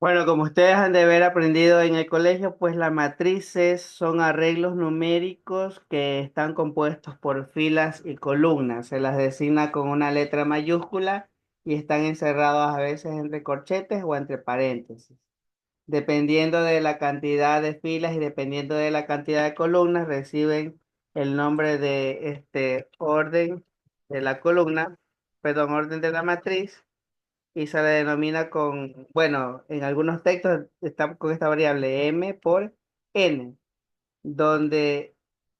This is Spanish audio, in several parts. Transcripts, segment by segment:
Bueno, como ustedes han de haber aprendido en el colegio, pues las matrices son arreglos numéricos que están compuestos por filas y columnas. Se las designa con una letra mayúscula y están encerrados a veces entre corchetes o entre paréntesis. Dependiendo de la cantidad de filas y dependiendo de la cantidad de columnas, reciben el nombre de este orden de la columna, perdón, orden de la matriz y se le denomina con, bueno, en algunos textos está con esta variable m por n, donde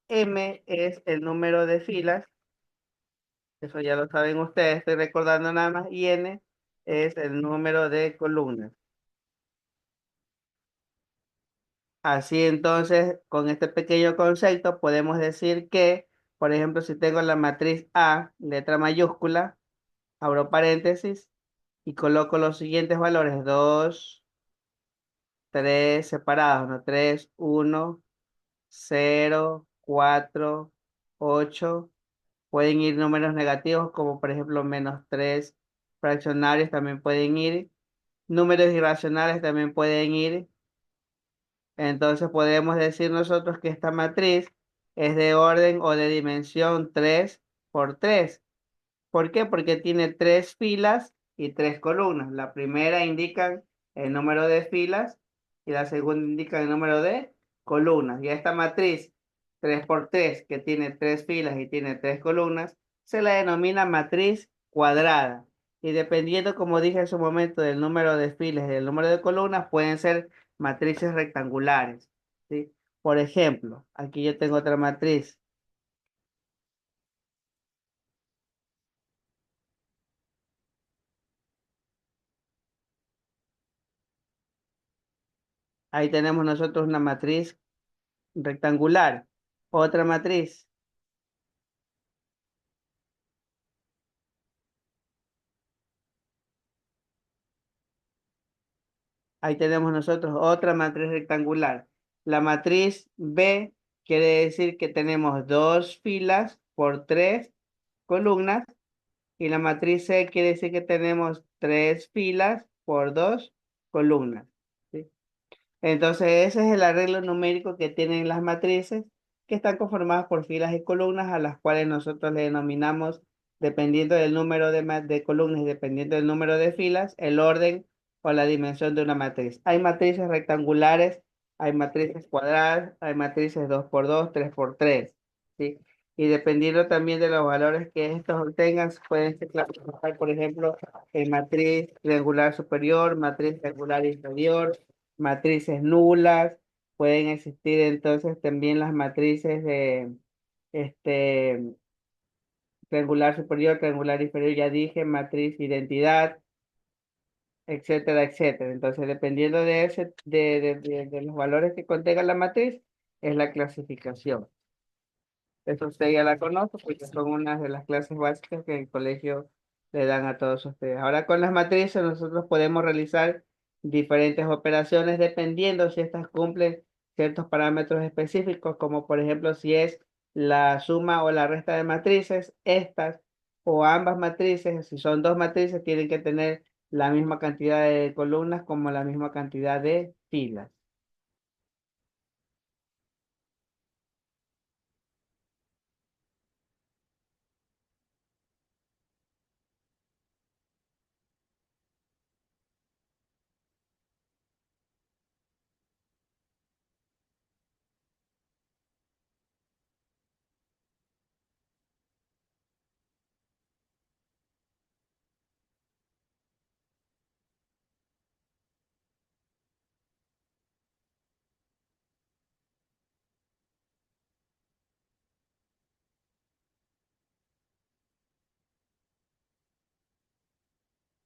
m es el número de filas, eso ya lo saben ustedes, estoy recordando nada más, y n es el número de columnas. Así entonces, con este pequeño concepto podemos decir que, por ejemplo, si tengo la matriz A, letra mayúscula, abro paréntesis y coloco los siguientes valores: 2 3 separados, ¿no? 3 1 0 4 8. Pueden ir números negativos como por ejemplo -3. Fraccionarios también pueden ir. Números irracionales también pueden ir. Entonces podemos decir nosotros que esta matriz es de orden o de dimensión 3 por 3. ¿Por qué? Porque tiene tres filas y tres columnas. La primera indica el número de filas y la segunda indica el número de columnas. Y a esta matriz 3 por 3 que tiene tres filas y tiene tres columnas, se la denomina matriz cuadrada. Y dependiendo, como dije en su momento, del número de filas y del número de columnas, pueden ser matrices rectangulares, ¿sí? Por ejemplo, aquí yo tengo otra matriz. Ahí tenemos nosotros una matriz rectangular. Otra matriz. Ahí tenemos nosotros otra matriz rectangular. La matriz B quiere decir que tenemos dos filas por tres columnas. Y la matriz C quiere decir que tenemos tres filas por dos columnas, ¿sí? Entonces ese es el arreglo numérico que tienen las matrices, que están conformadas por filas y columnas, a las cuales nosotros le denominamos, dependiendo del número de columnas y dependiendo del número de filas, el orden o la dimensión de una matriz. Hay matrices rectangulares, hay matrices cuadradas, hay matrices 2 por 2, 3 por 3, ¿sí? Y dependiendo también de los valores que estos obtengan, pueden ser clasificar, por ejemplo, en matriz triangular superior, matriz triangular inferior, matrices nulas. Pueden existir entonces también las matrices de este triangular superior, triangular inferior, ya dije, matriz identidad, etcétera, etcétera. Entonces, dependiendo de ese, de los valores que contenga la matriz, es la clasificación. Eso usted ya la conoce, porque son unas de las clases básicas que el colegio le dan a todos ustedes. Ahora con las matrices nosotros podemos realizar diferentes operaciones dependiendo si estas cumplen ciertos parámetros específicos, como por ejemplo si es la suma o la resta de matrices, estas o ambas matrices, si son dos matrices, tienen que tener la misma cantidad de columnas como la misma cantidad de filas.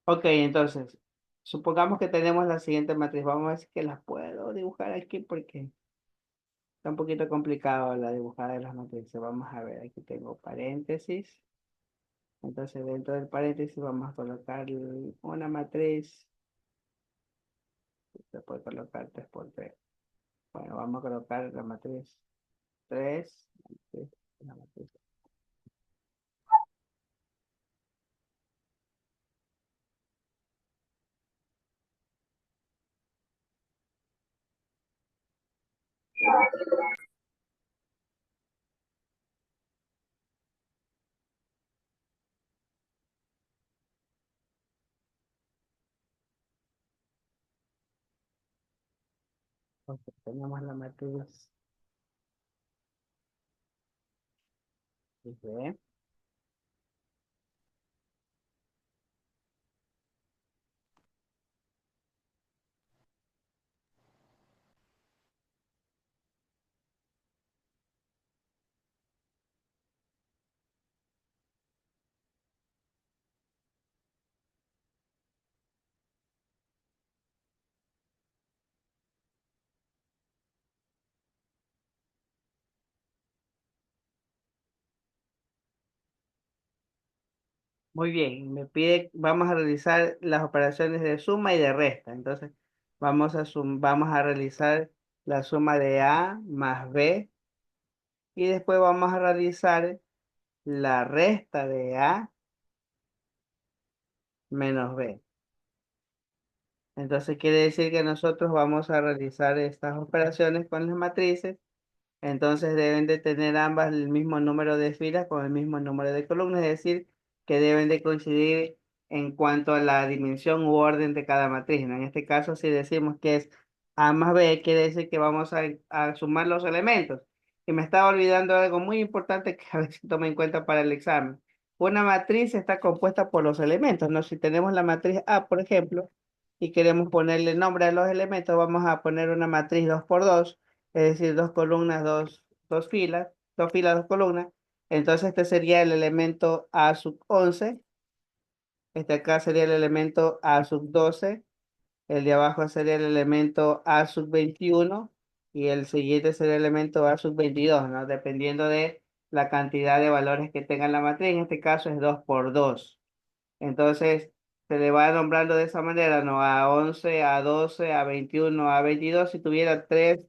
Ok, entonces, supongamos que tenemos la siguiente matriz. Vamos a ver si que las puedo dibujar aquí porque está un poquito complicado la dibujada de las matrices. Vamos a ver, aquí tengo paréntesis. Entonces, dentro del paréntesis vamos a colocar una matriz. Se puede colocar 3 por 3. Bueno, vamos a colocar la matriz 3. La matriz. Ok, tenemos la matriz B. Muy bien, me pide, vamos a realizar las operaciones de suma y de resta. Entonces, vamos a realizar la suma de A más B y después vamos a realizar la resta de A menos B. Entonces, quiere decir que nosotros vamos a realizar estas operaciones con las matrices. Entonces deben de tener ambas el mismo número de filas con el mismo número de columnas, es decir, que deben de coincidir en cuanto a la dimensión u orden de cada matriz, ¿no? En este caso, si decimos que es A más B, quiere decir que vamos a sumar los elementos. Y me estaba olvidando algo muy importante que a veces toma en cuenta para el examen. Una matriz está compuesta por los elementos, ¿no? Si tenemos la matriz A, por ejemplo, y queremos ponerle nombre a los elementos, vamos a poner una matriz 2 por 2, es decir, dos columnas, dos filas, dos filas, dos columnas. Entonces este sería el elemento A sub 11, este acá sería el elemento A sub 12, el de abajo sería el elemento A sub 21 y el siguiente sería el elemento A sub 22, ¿no? Dependiendo de la cantidad de valores que tenga la matriz, en este caso es 2 por 2. Entonces se le va nombrando de esa manera, ¿no? A 11, a 12, a 21, a 22, si tuviera tres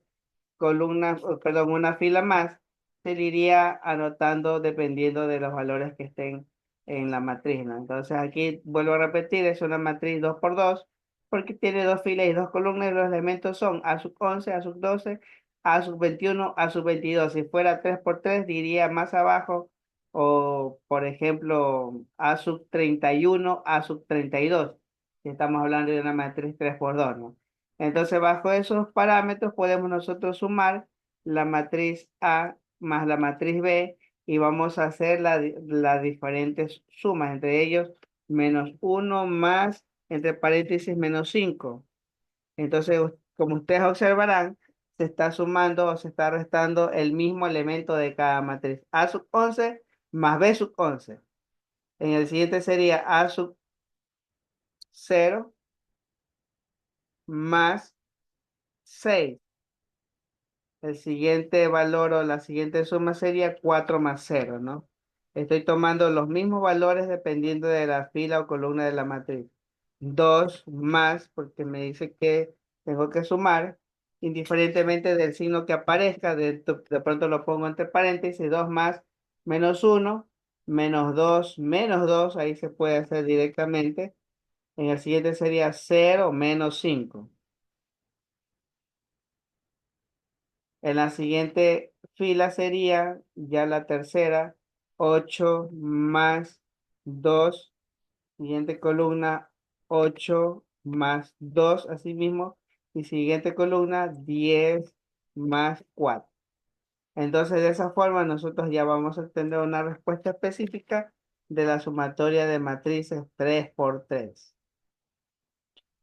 columnas, perdón, una fila más, se le iría anotando dependiendo de los valores que estén en la matriz, ¿no? Entonces aquí vuelvo a repetir, es una matriz 2 por 2 porque tiene dos filas y dos columnas y los elementos son A sub 11, A sub 12, A sub 21, A sub 22. Si fuera 3 por 3 diría más abajo, o por ejemplo A sub 31, A sub 32, si estamos hablando de una matriz 3 por 2, ¿no? Entonces, bajo esos parámetros podemos nosotros sumar la matriz A más la matriz B y vamos a hacer las diferentes sumas, entre ellos menos uno más, entre paréntesis, menos 5. Entonces, como ustedes observarán, se está sumando o se está restando el mismo elemento de cada matriz. A sub 11 más B sub 11. En el siguiente sería A sub 0 más 6. El siguiente valor o la siguiente suma sería 4 más cero, ¿no? Estoy tomando los mismos valores dependiendo de la fila o columna de la matriz. 2 más, porque me dice que tengo que sumar, indiferentemente del signo que aparezca, de pronto lo pongo entre paréntesis, 2 más menos uno, menos 2, ahí se puede hacer directamente. En el siguiente sería cero menos 5. En la siguiente fila sería ya la tercera, 8 más 2. Siguiente columna, 8 más 2 asimismo. Y siguiente columna, 10 más 4. Entonces, de esa forma, nosotros ya vamos a obtener una respuesta específica de la sumatoria de matrices 3 por 3.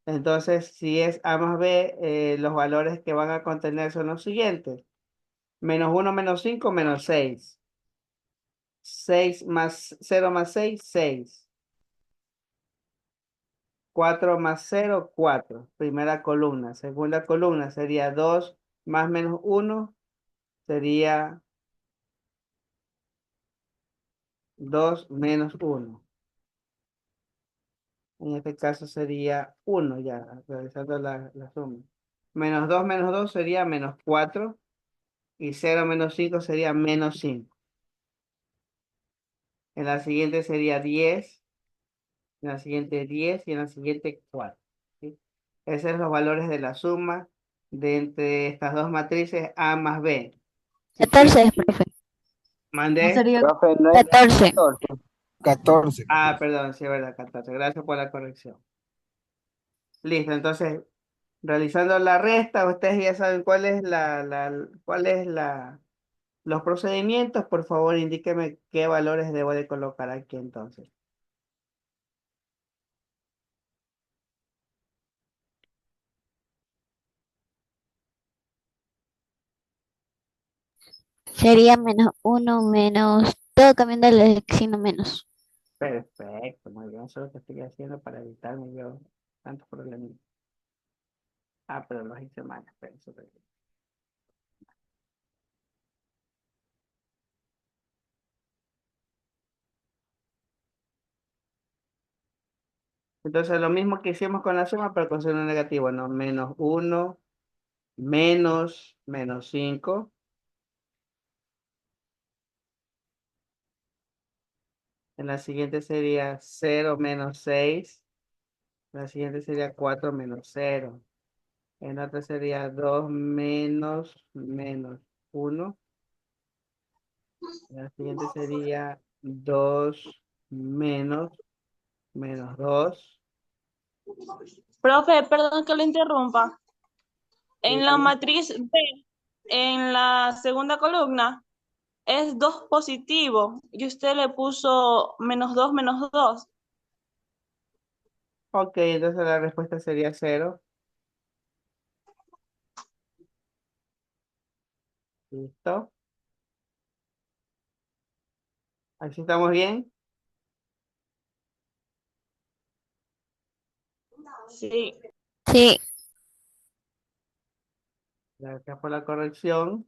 Entonces, si es A más B, los valores que van a contener son los siguientes. Menos uno menos 5 menos 6. 6 más cero más 6 6. 4 más cero 4. Primera columna. Segunda columna sería 2 más menos uno, sería 2 menos uno. En este caso sería uno ya, realizando la suma. Menos 2 sería menos 4 y cero menos 5 sería menos 5. En la siguiente sería 10, en la siguiente 10 y en la siguiente 4. ¿Sí? Esos son los valores de la suma de entre estas dos matrices A más B. Si ustedes 14, profe. No mandé. sería profe, no es 14. 14. 14, Ah, 14. perdón, sí, es verdad, 14. Gracias por la corrección. Listo, entonces Realizando la resta, ustedes ya saben cuál es los procedimientos. Por favor, indíqueme qué valores debo de colocar aquí entonces. Sería -1 menos, todo cambiando el signo menos. Perfecto, muy bien. Eso es lo que estoy haciendo para evitarme yo tantos problemas. Ah, pero los hice mal. Espera, entonces, lo mismo que hicimos con la suma, pero con signo negativo, ¿no? -1, -5. En la siguiente sería 0 - 6. En la siguiente sería 4 - 0. En la otra sería 2 -1. En la siguiente sería 2 -2. Profe, perdón que lo interrumpa. En la Dígame. matriz B, en la segunda columna, es 2 positivo y usted le puso -2 -2. Ok, entonces la respuesta sería 0. Listo. Así estamos bien. Sí. Sí, Gracias por la corrección.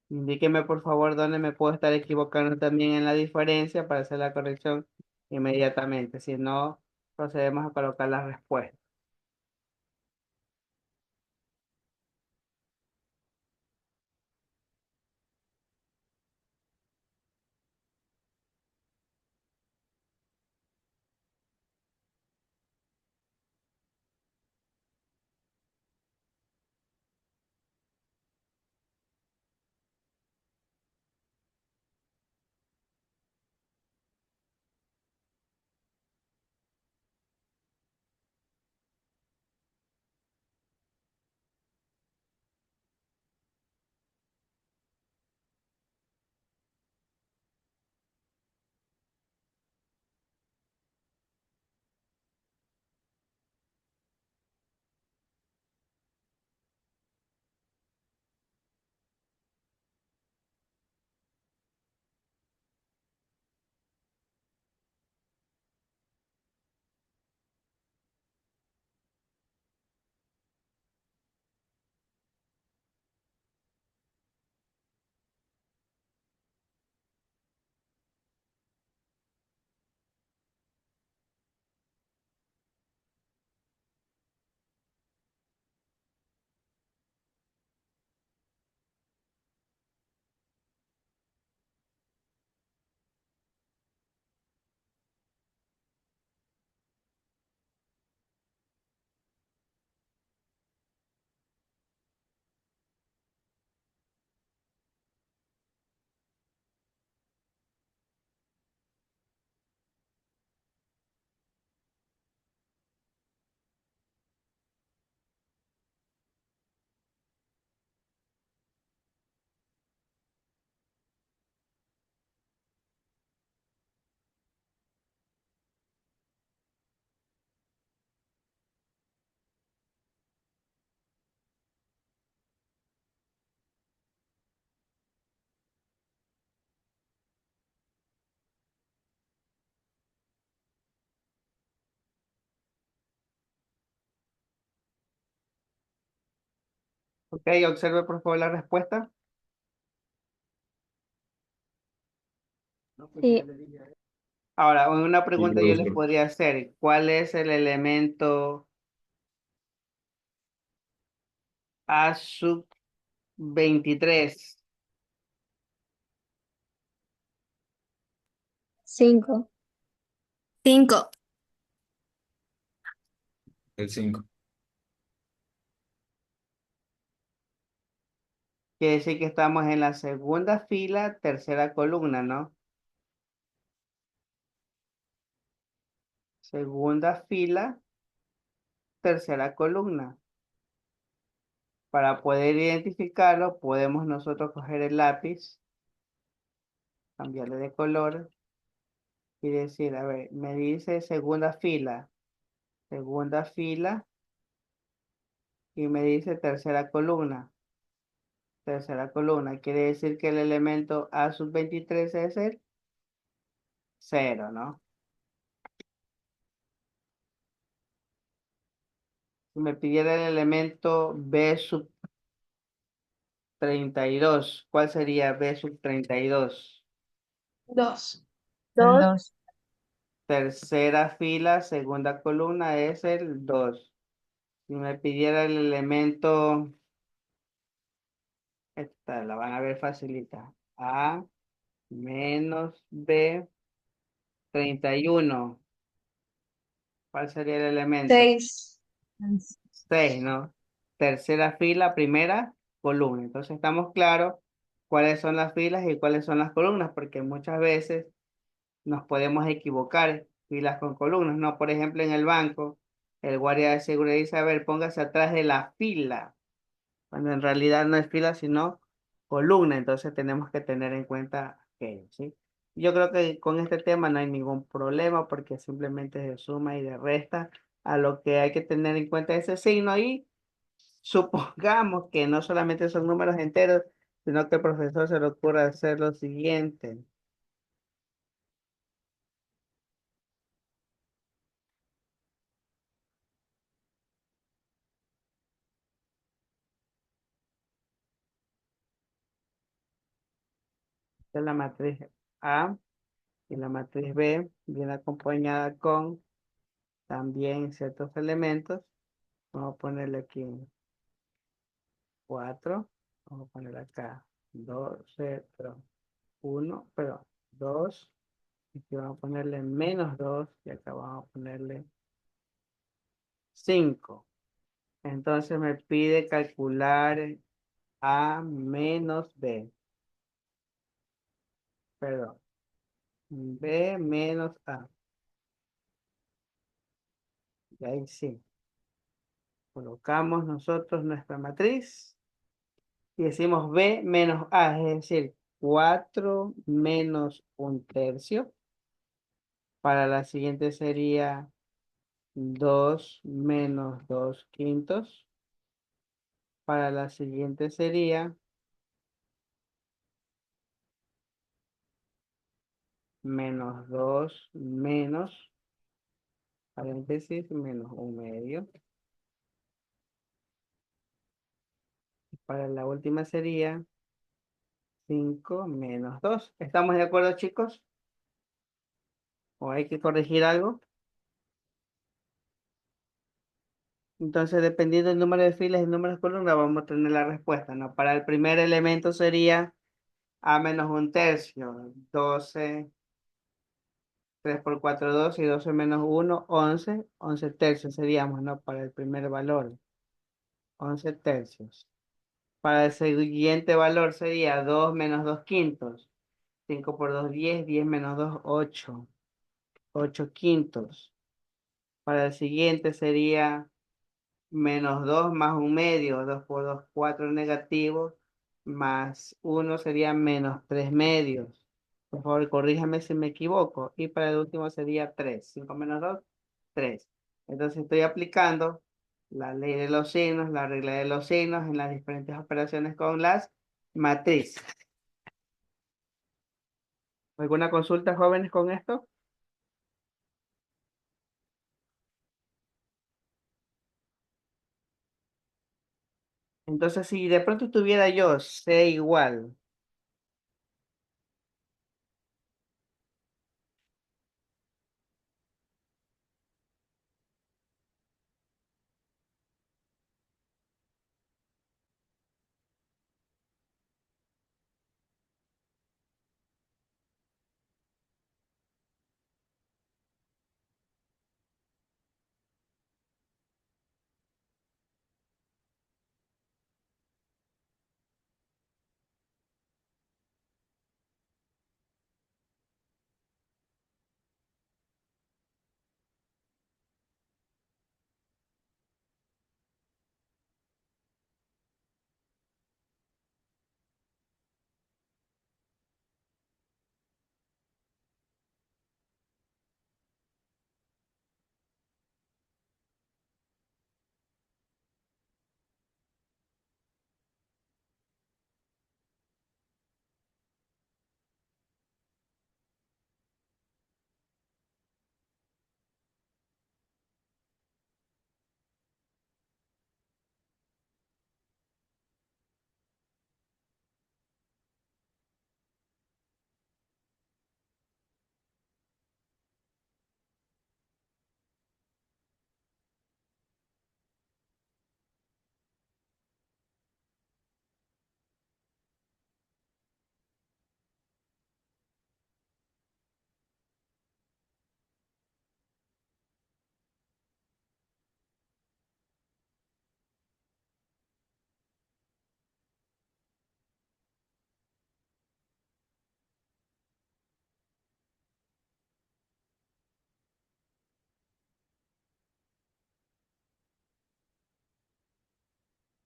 Indíqueme por favor dónde me puedo estar equivocando también en la diferencia para hacer la corrección inmediatamente. Si no, procedemos a colocar la respuesta. Ok, observe por favor la respuesta. sí. Ahora, una Sí, pregunta yo les profesor. podría hacer. ¿Cuál es el elemento A sub 23? 5. 5. El 5. Quiere decir que estamos en la segunda fila, tercera columna, ¿no? Segunda fila, tercera columna. Para poder identificarlo, podemos nosotros coger el lápiz, cambiarle de color y decir, a ver, me dice segunda fila y me dice tercera columna. Quiere decir que el elemento A sub 23 es el 0, ¿no? Si me pidiera el elemento B sub 32, ¿cuál sería B sub 32? 2. El 2. 2. Tercera fila, segunda columna es el 2. Si me pidiera el elemento, esta la van a ver facilita. A menos B 31. ¿Cuál sería el elemento? 6. 6, ¿no? Tercera fila, primera columna. Entonces estamos claros cuáles son las filas y cuáles son las columnas, porque muchas veces nos podemos equivocar filas con columnas, ¿no? Por ejemplo, en el banco, el guardia de seguridad dice, a ver, póngase atrás de la fila, cuando en realidad no es fila, sino columna. Entonces tenemos que tener en cuenta aquello, ¿sí? Yo creo que con este tema no hay ningún problema porque simplemente es de suma y de resta. A lo que hay que tener en cuenta ese signo y supongamos que no solamente son números enteros, sino que el profesor se le ocurre hacer lo siguiente. Esta es la matriz A y la matriz B viene acompañada con también ciertos elementos. Vamos a ponerle aquí 4. Vamos a poner acá 2, 0, 1, pero 2. Aquí vamos a ponerle menos 2 y acá vamos a ponerle 5. Entonces me pide calcular A menos B. Perdón. B menos A. Y ahí sí. Colocamos nosotros nuestra matriz y decimos B menos A, es decir, 4 menos un tercio. Para la siguiente sería 2 menos 2 quintos. Para la siguiente sería menos 2 menos, paréntesis, menos un medio. Para la última sería 5 menos 2. ¿Estamos de acuerdo, chicos? ¿O hay que corregir algo? Entonces, dependiendo del número de filas y el número de columnas, vamos a tener la respuesta, ¿no? Para el primer elemento sería A menos un tercio, 12, 3 por 4, 12 y 12 menos 1, 11, 11 tercios seríamos, ¿no? Para el primer valor, 11 tercios. Para el siguiente valor sería 2 menos 2 quintos, 5 por 2, 10, 10 menos 2, 8, 8 quintos. Para el siguiente sería menos 2 más un medio, 2 por 2, 4 negativo, más uno sería menos 3 medios. Por favor, corríjame si me equivoco. Y para el último sería 3. 5 menos 2, 3. Entonces estoy aplicando la ley de los signos, la regla de los signos en las diferentes operaciones con las matrices. ¿Alguna consulta, jóvenes, con esto? Entonces, si de pronto tuviera yo C igual,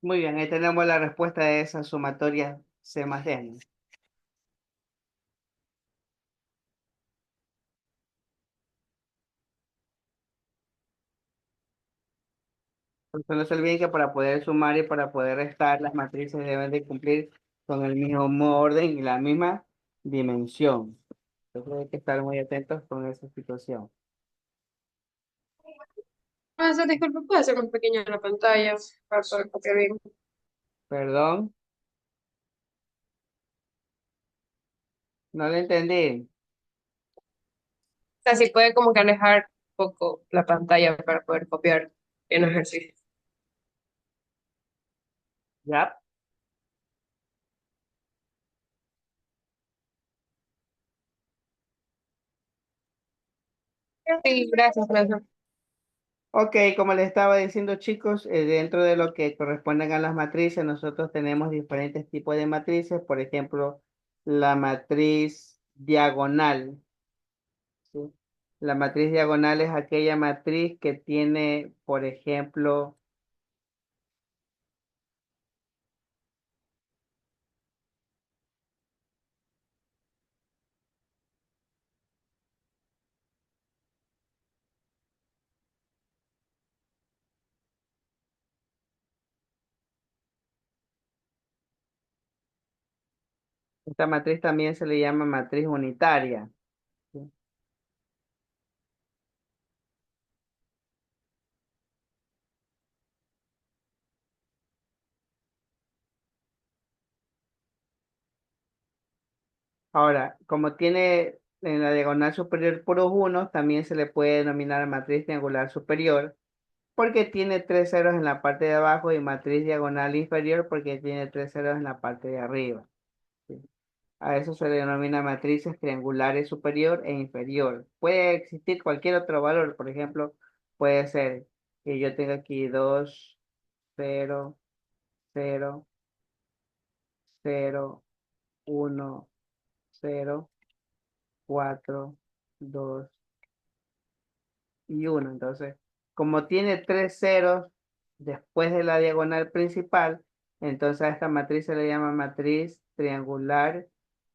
Muy bien, ahí tenemos la respuesta de esa sumatoria C más D, ¿no? Entonces no se olviden que para poder sumar y para poder restar, las matrices deben de cumplir con el mismo orden y la misma dimensión. Entonces hay que estar muy atentos con esa situación. Profesor, disculpe, ¿puede hacer más pequeña la pantalla para poder copiar bien? O Perdón, no le entendí. sea, si puede como que alejar un poco la pantalla para poder copiar en ejercicio. ¿Ya? Sí, gracias, profesor. Ok, como les estaba diciendo chicos, dentro de lo que corresponden a las matrices, nosotros tenemos diferentes tipos de matrices. Por ejemplo, la matriz diagonal, ¿sí? La matriz diagonal es aquella matriz que tiene, por ejemplo, esta matriz también se le llama matriz unitaria, ¿sí? Ahora, como tiene en la diagonal superior puros unos, también se le puede denominar matriz triangular superior, porque tiene tres ceros en la parte de abajo, y matriz diagonal inferior porque tiene tres ceros en la parte de arriba, ¿sí? A eso se le denomina matrices triangulares superior e inferior. Puede existir cualquier otro valor, por ejemplo, puede ser que yo tenga aquí 2 0 0 0 1 0 4 2 y uno. Entonces, como tiene tres ceros después de la diagonal principal, entonces a esta matriz se le llama matriz triangular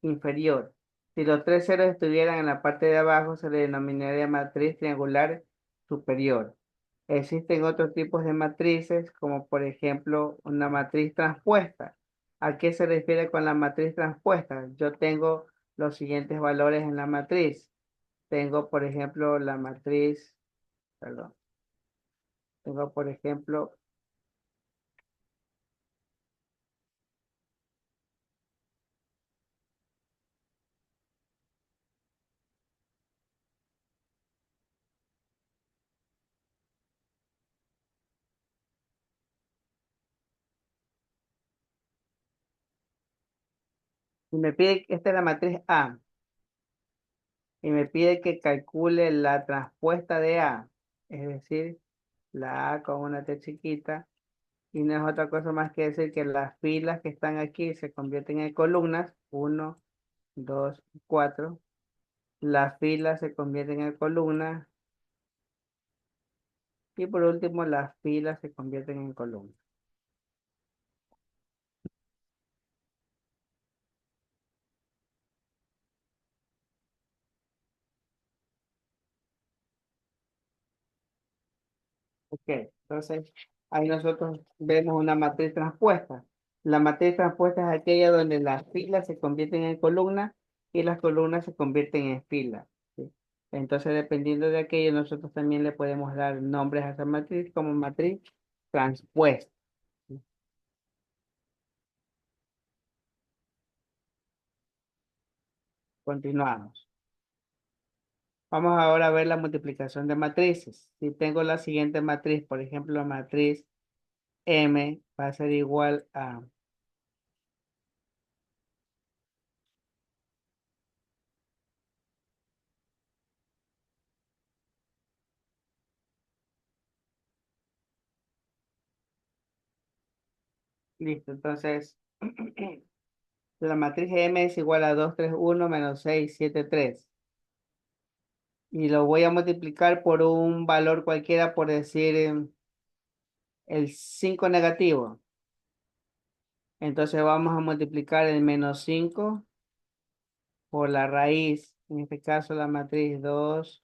inferior. Si los tres ceros estuvieran en la parte de abajo, se le denominaría matriz triangular superior. Existen otros tipos de matrices, como por ejemplo una matriz transpuesta. ¿A qué se refiere con la matriz transpuesta? Yo tengo los siguientes valores en la matriz. Tengo, por ejemplo, la matriz, perdón, tengo, por ejemplo, y me pide, esta es la matriz A, y me pide que calcule la transpuesta de A, es decir, la A con una T chiquita, y no es otra cosa más que decir que las filas que están aquí se convierten en columnas, 1, 2, 4, las filas se convierten en columnas, y por último las filas se convierten en columnas. Ok, entonces ahí nosotros vemos una matriz transpuesta. La matriz transpuesta es aquella donde las filas se convierten en columnas y las columnas se convierten en filas, ¿sí? Entonces, dependiendo de aquello, nosotros también le podemos dar nombres a esa matriz como matriz transpuesta, ¿sí? Continuamos. Vamos ahora a ver la multiplicación de matrices. Si tengo la siguiente matriz, por ejemplo, la matriz M va a ser igual a... Listo, entonces... La matriz M es igual a 2 3 1 menos 6 7 3. Y lo voy a multiplicar por un valor cualquiera, por decir el 5 negativo. Entonces vamos a multiplicar el menos 5 por la raíz, en este caso la matriz 2,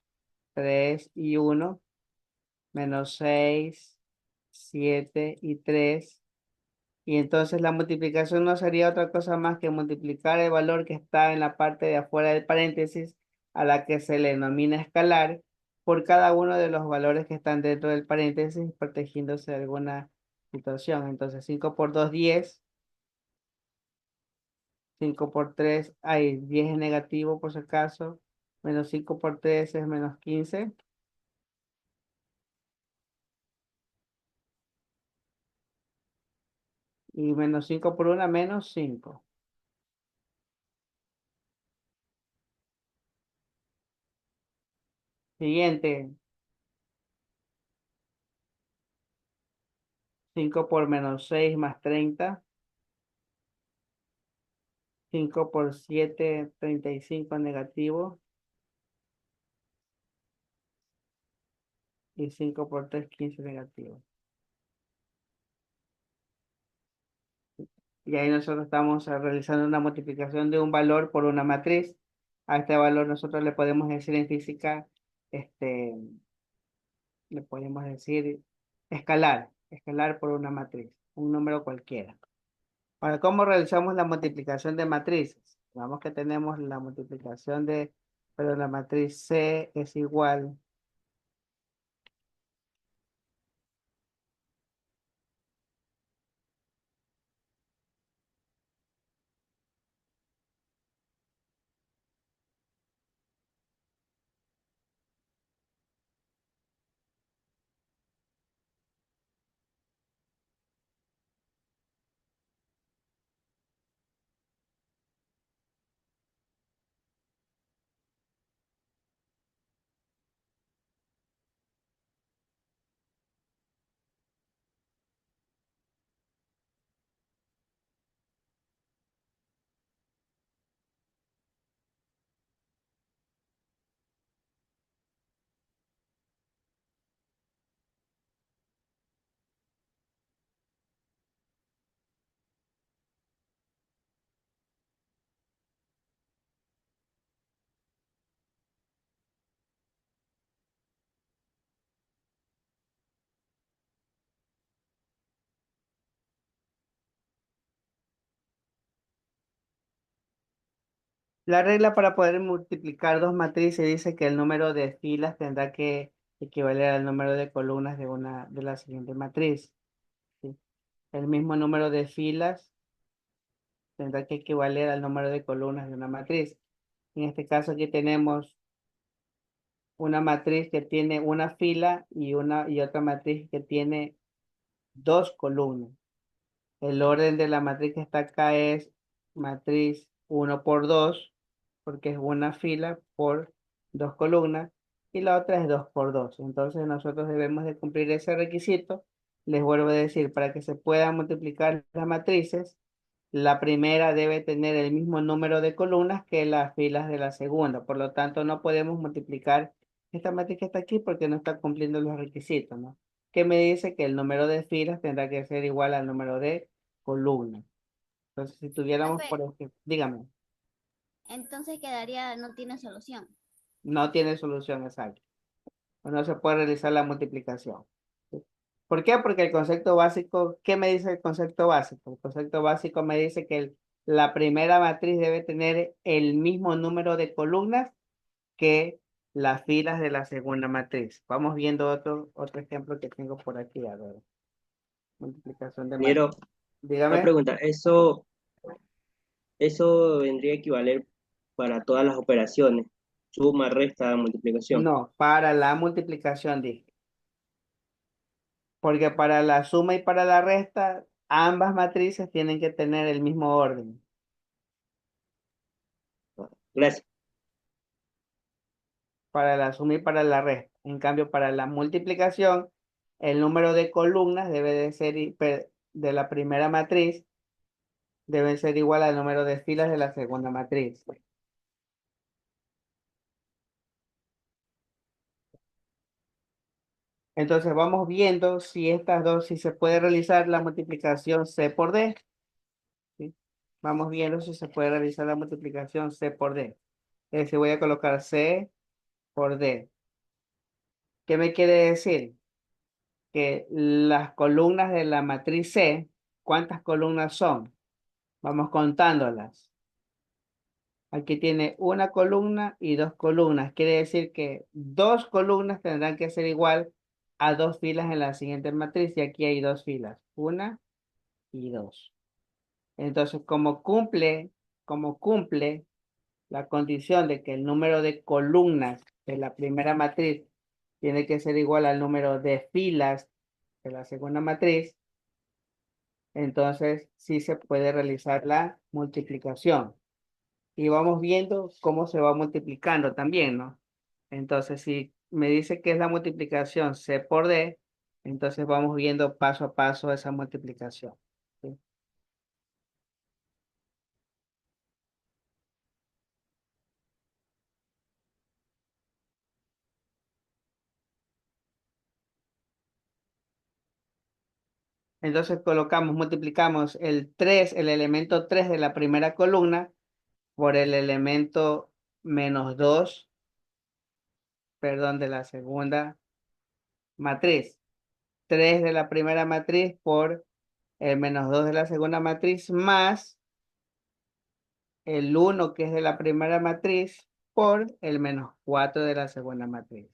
3 y 1, menos 6, 7 y 3. Y entonces la multiplicación no sería otra cosa más que multiplicar el valor que está en la parte de afuera del paréntesis, a la que se le denomina escalar, por cada uno de los valores que están dentro del paréntesis, protegiéndose de alguna situación. Entonces 5 por 2, 10. 5 por 3, hay 10 es negativo por si acaso. Menos 5 por 3 es menos 15. Y menos 5 por 1, menos 5. Siguiente. 5 por menos 6 más 30. 5 por 7, 35 negativo. Y 5 por 3, 15 negativo. Y ahí nosotros estamos realizando una multiplicación de un valor por una matriz. A este valor nosotros le podemos decir en física, le podemos decir escalar por una matriz, un número cualquiera. Ahora, ¿cómo realizamos la multiplicación de matrices? Vamos que tenemos la multiplicación pero la matriz C es igual la regla para poder multiplicar dos matrices. Dice que el número de filas tendrá que equivaler al número de columnas de la siguiente matriz. ¿Sí? El mismo número de filas tendrá que equivaler al número de columnas de una matriz. En este caso aquí tenemos una matriz que tiene una fila y otra matriz que tiene dos columnas. El orden de la matriz que está acá es matriz 1 por 2, porque es una fila por dos columnas, y la otra es 2 por 2. Entonces nosotros debemos de cumplir ese requisito. Les vuelvo a decir, para que se puedan multiplicar las matrices, la primera debe tener el mismo número de columnas que las filas de la segunda. Por lo tanto, no podemos multiplicar esta matriz que está aquí porque no está cumpliendo los requisitos, ¿no? Que me dice que el número de filas tendrá que ser igual al número de columnas. Entonces, si tuviéramos, Profe, por ejemplo, dígame, entonces quedaría, no tiene solución. no tiene solución exacta. No se puede realizar la multiplicación. ¿Sí? ¿Por qué? Porque el concepto básico, ¿qué me dice el concepto básico? El concepto básico me dice que la primera matriz debe tener el mismo número de columnas que las filas de la segunda matriz. Vamos viendo otro ejemplo que tengo por aquí. A ver, multiplicación de matriz. Ingeniero, una Dígame. pregunta, eso vendría a equivaler para todas las operaciones, suma, resta, multiplicación. No, para la multiplicación dije. Porque para la suma y para la resta, ambas matrices tienen que tener el mismo orden. Gracias. Para la suma y para la resta. En cambio, para la multiplicación, el número de columnas debe de ser de la primera matriz, debe ser igual al número de filas de la segunda matriz. Entonces vamos viendo si estas dos, si se puede realizar la multiplicación C por D. Vamos viendo si se puede realizar la multiplicación C por D. Es decir, voy a colocar C por D. ¿Qué me quiere decir? Que las columnas de la matriz C, ¿cuántas columnas son? Vamos contándolas. Aquí tiene una columna y dos columnas. Quiere decir que dos columnas tendrán que ser igual a dos filas en la siguiente matriz. Y aquí hay dos filas. Una y dos. Entonces, como cumple la condición de que el número de columnas de la primera matriz tiene que ser igual al número de filas de la segunda matriz, entonces sí se puede realizar la multiplicación. Y vamos viendo cómo se va multiplicando también, ¿no? Entonces, si me dice que es la multiplicación C por D, entonces vamos viendo paso a paso esa multiplicación. ¿Sí? Entonces multiplicamos el elemento 3 de la primera columna por el elemento -2, perdón, de la segunda matriz. 3 de la primera matriz por el -2 de la segunda matriz más el 1 que es de la primera matriz por el -4 de la segunda matriz.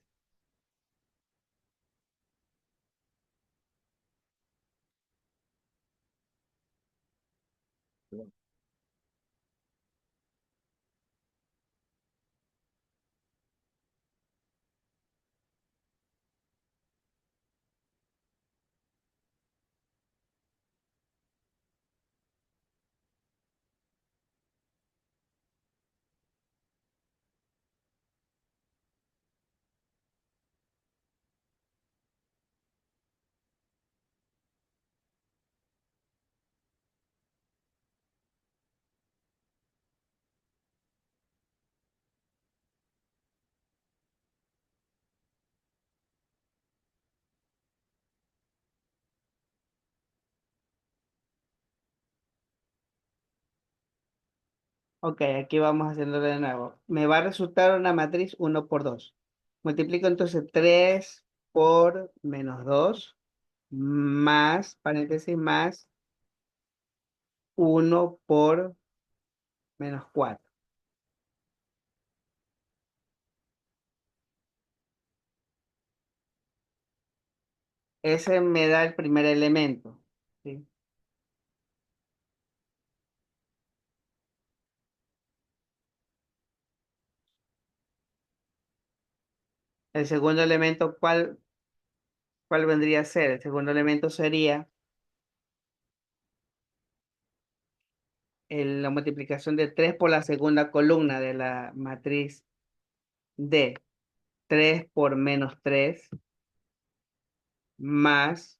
Ok, aquí vamos haciendo de nuevo. Me va a resultar una matriz 1 por 2. Multiplico entonces 3 por -2 más, paréntesis, más 1 por -4. Ese me da el primer elemento. ¿Sí? El segundo elemento, ¿cuál vendría a ser? El segundo elemento sería la multiplicación de 3 por la segunda columna de la matriz D. 3 por -3 más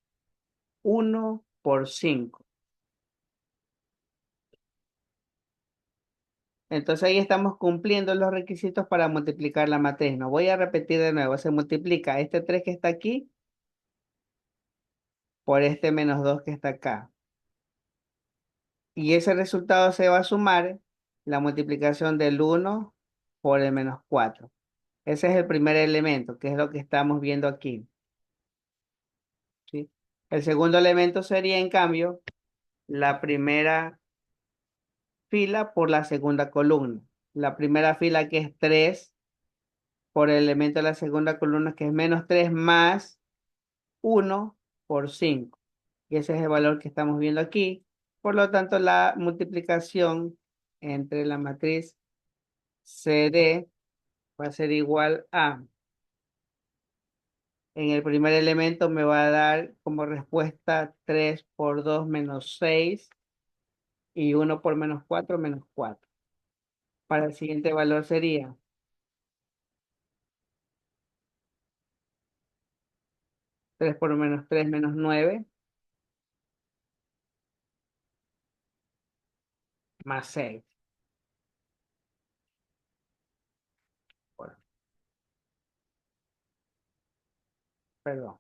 1 por 5. Entonces ahí estamos cumpliendo los requisitos para multiplicar la matriz. No voy a repetir de nuevo. Se multiplica este 3 que está aquí por este -2 que está acá. Y ese resultado se va a sumar la multiplicación del 1 por el -4. Ese es el primer elemento, que es lo que estamos viendo aquí. ¿Sí? El segundo elemento sería, en cambio, la primera fila por la segunda columna. La primera fila que es 3 por el elemento de la segunda columna que es -3 más 1 por 5. Y ese es el valor que estamos viendo aquí. Por lo tanto, la multiplicación entre la matriz CD va a ser igual a, en el primer elemento me va a dar como respuesta 3 por 2 -6 y 1 por -4 -4. Para el siguiente valor sería 3 por -3 -9 más 6. Bueno, perdón.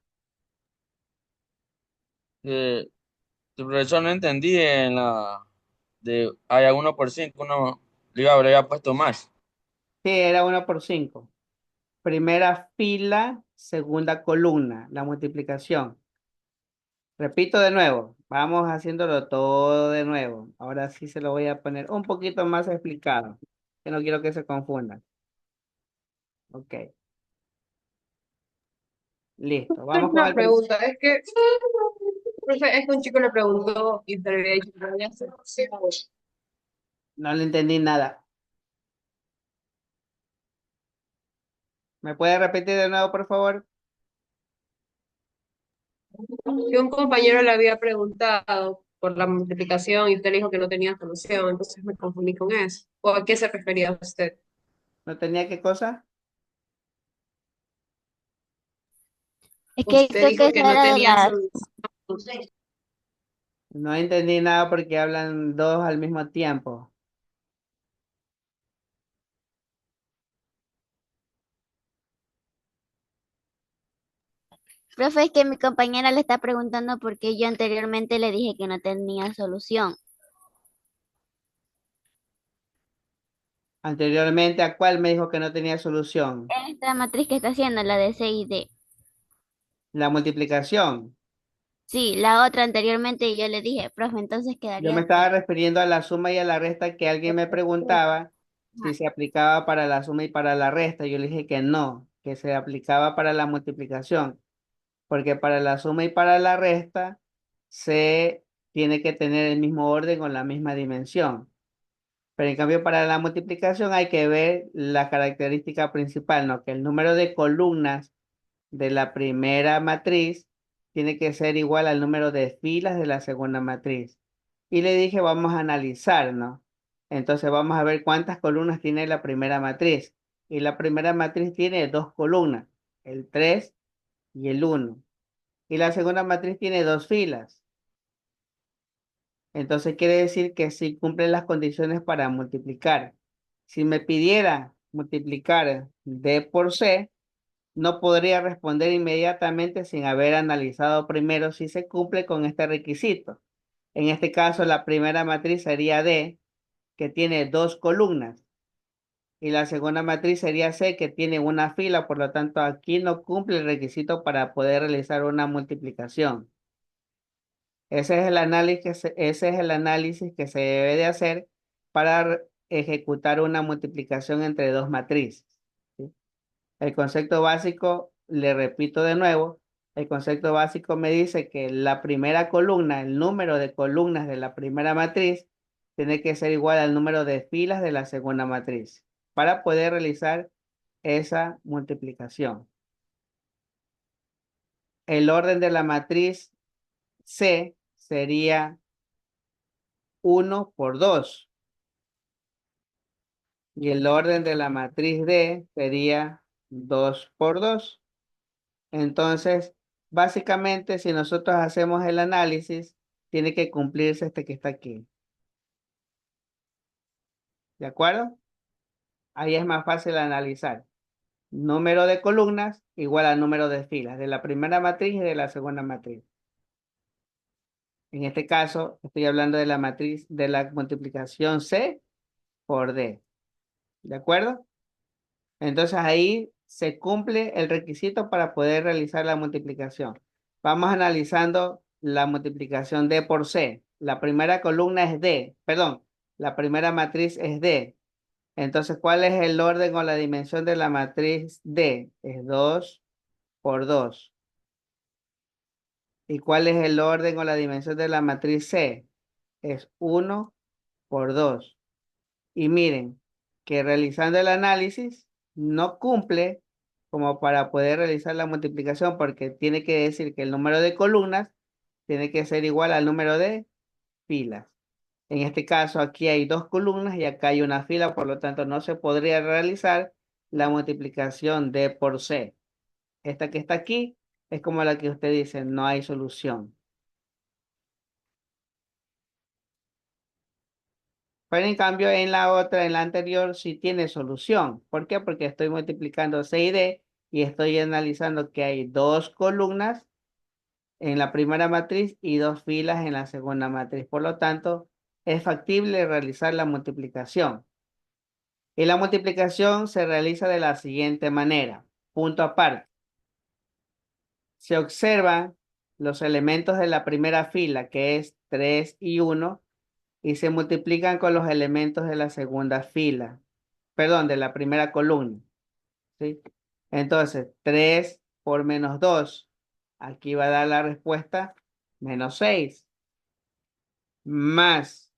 Eh, Profesor, no entendí en la haya 1 por 5, uno le habría puesto más. Sí, era 1 por 5. Primera fila, segunda columna, la multiplicación. Repito de nuevo, vamos haciéndolo todo de nuevo. Ahora sí se lo voy a poner un poquito más explicado, que no quiero que se confundan. Ok, listo. Vamos con Una el... pregunta, profe, es que un chico le preguntó y te había dicho que no había solución. No le entendí nada. ¿Me puede repetir de nuevo, por favor? Que un compañero le había preguntado por la multiplicación y usted le dijo que no tenía solución, entonces me confundí con eso. ¿O a qué se refería usted? ¿No tenía qué cosa? Es que Usted creo que dijo que esa no era tenía la... solución. No entendí nada porque hablan dos al mismo tiempo. Profe, es que mi compañera le está preguntando por qué yo anteriormente le dije que no tenía solución. Anteriormente, ¿a cuál me dijo que no tenía solución? Esta matriz que está haciendo, la de C y D. La multiplicación. Sí, la otra anteriormente yo le dije, profe, entonces Yo me quedaría estaba C. refiriendo a la suma y a la resta que alguien me preguntaba si Ajá. se aplicaba para la suma y para la resta. Yo le dije que no, que se aplicaba para la multiplicación, porque para la suma y para la resta se tiene que tener el mismo orden o la misma dimensión. Pero en cambio para la multiplicación hay que ver la característica principal, ¿no? Que el número de columnas de la primera matriz tiene que ser igual al número de filas de la segunda matriz. Y le dije, vamos a analizar, ¿no? Entonces vamos a ver cuántas columnas tiene la primera matriz. Y la primera matriz tiene dos columnas, el 3 y el 1. Y la segunda matriz tiene dos filas. Entonces quiere decir que sí cumple las condiciones para multiplicar. Si me pidiera multiplicar D por C, no podría responder inmediatamente sin haber analizado primero si se cumple con este requisito. En este caso, la primera matriz sería D, que tiene dos columnas, y la segunda matriz sería C, que tiene una fila, por lo tanto, aquí no cumple el requisito para poder realizar una multiplicación. Ese es el análisis que se debe de hacer para ejecutar una multiplicación entre dos matrices. ¿Sí? El concepto básico, le repito de nuevo, el concepto básico me dice que la primera columna, el número de columnas de la primera matriz, tiene que ser igual al número de filas de la segunda matriz para poder realizar esa multiplicación. El orden de la matriz C sería 1 por 2 y el orden de la matriz D sería 2 por 2. Entonces, básicamente, si nosotros hacemos el análisis, tiene que cumplirse este que está aquí. ¿De acuerdo? Ahí es más fácil analizar. Número de columnas igual a número de filas de la primera matriz y de la segunda matriz. En este caso, estoy hablando de la matriz de la multiplicación C por D. ¿De acuerdo? Entonces ahí se cumple el requisito para poder realizar la multiplicación. Vamos analizando la multiplicación D por C. La primera columna es D, perdón, la primera matriz es D. Entonces, ¿cuál es el orden o la dimensión de la matriz D? Es 2 por 2. ¿Y cuál es el orden o la dimensión de la matriz C? Es 1 por 2. Y miren que realizando el análisis no cumple como para poder realizar la multiplicación porque tiene que decir que el número de columnas tiene que ser igual al número de filas. En este caso aquí hay dos columnas y acá hay una fila, por lo tanto no se podría realizar la multiplicación D por C. Esta que está aquí es como la que usted dice, no hay solución. Pero en cambio en la otra, en la anterior, sí tiene solución. ¿Por qué? Porque estoy multiplicando C y D y estoy analizando que hay dos columnas en la primera matriz y dos filas en la segunda matriz. Por lo tanto, es factible realizar la multiplicación. Y la multiplicación se realiza de la siguiente manera. Punto aparte. Se observan los elementos de la primera fila, que es 3 y 1, y se multiplican con los elementos de la segunda fila. Perdón, de la primera columna. ¿Sí? Entonces, 3 por menos 2. Aquí va a dar la respuesta menos 6. Más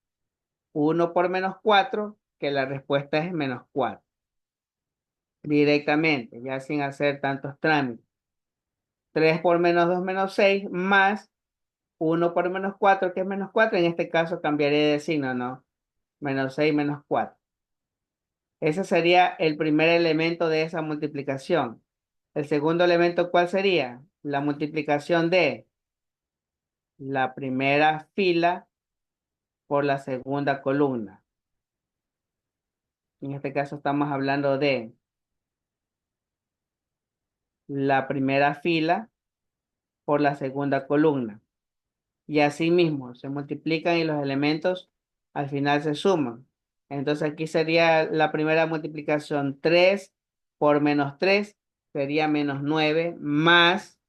1 por menos 4, que la respuesta es menos 4. Directamente, ya sin hacer tantos trámites. 3 por menos 2 menos 6, más 1 por menos 4, que es menos 4. En este caso cambiaré de signo, ¿no? Menos 6 menos 4. Ese sería el primer elemento de esa multiplicación. El segundo elemento, ¿cuál sería? La multiplicación de la primera fila por la segunda columna. En este caso estamos hablando de la primera fila por la segunda columna. Y así mismo se multiplican y los elementos al final se suman. Entonces aquí sería la primera multiplicación. 3 por menos 3 sería menos 9, más,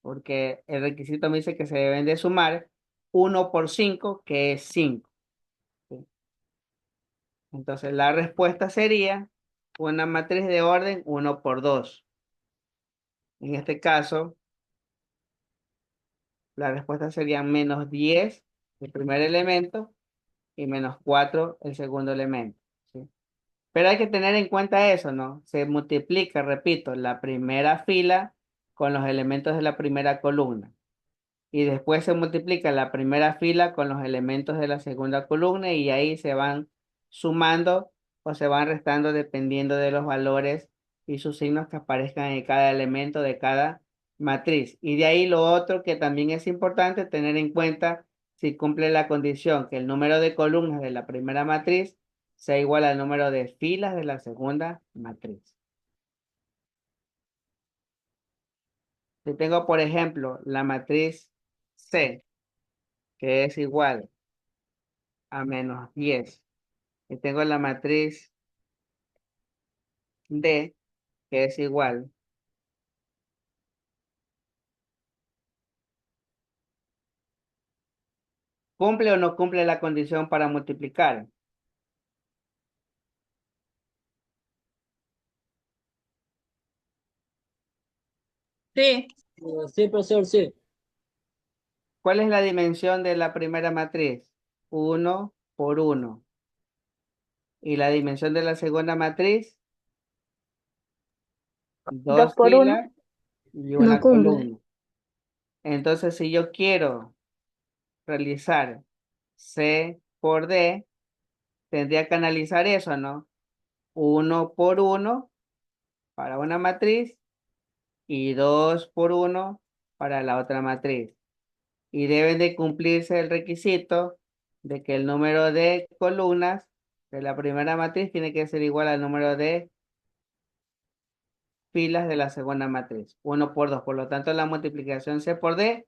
porque el requisito me dice que se deben de sumar, 1 por 5, que es 5. ¿Sí? Entonces la respuesta sería una matriz de orden 1 por 2. En este caso, la respuesta sería menos 10, el primer elemento, y menos 4 el segundo elemento. ¿Sí? Pero hay que tener en cuenta eso, ¿no? Se multiplica, repito, la primera fila con los elementos de la primera columna. Y después se multiplica la primera fila con los elementos de la segunda columna y ahí se van sumando o se van restando dependiendo de los valores y sus signos que aparezcan en cada elemento de cada matriz. Y de ahí lo otro que también es importante tener en cuenta si cumple la condición que el número de columnas de la primera matriz sea igual al número de filas de la segunda matriz. Si tengo, por ejemplo, la matriz C, que es igual a menos 10, y tengo la matriz D, que es igual ¿cumple o no cumple la condición para multiplicar? Sí, Sí, profesor, sí. ¿Cuál es la dimensión de la primera matriz? 1 por 1. ¿Y la dimensión de la segunda matriz? 2 por 1. filas y No una cumple. columna. Entonces, si yo quiero realizar C por D, tendría que analizar eso, ¿no? 1 por 1 para una matriz y 2 por 1 para la otra matriz. Y deben de cumplirse el requisito de que el número de columnas de la primera matriz tiene que ser igual al número de filas de la segunda matriz. 1 por 2. Por lo tanto, la multiplicación C por D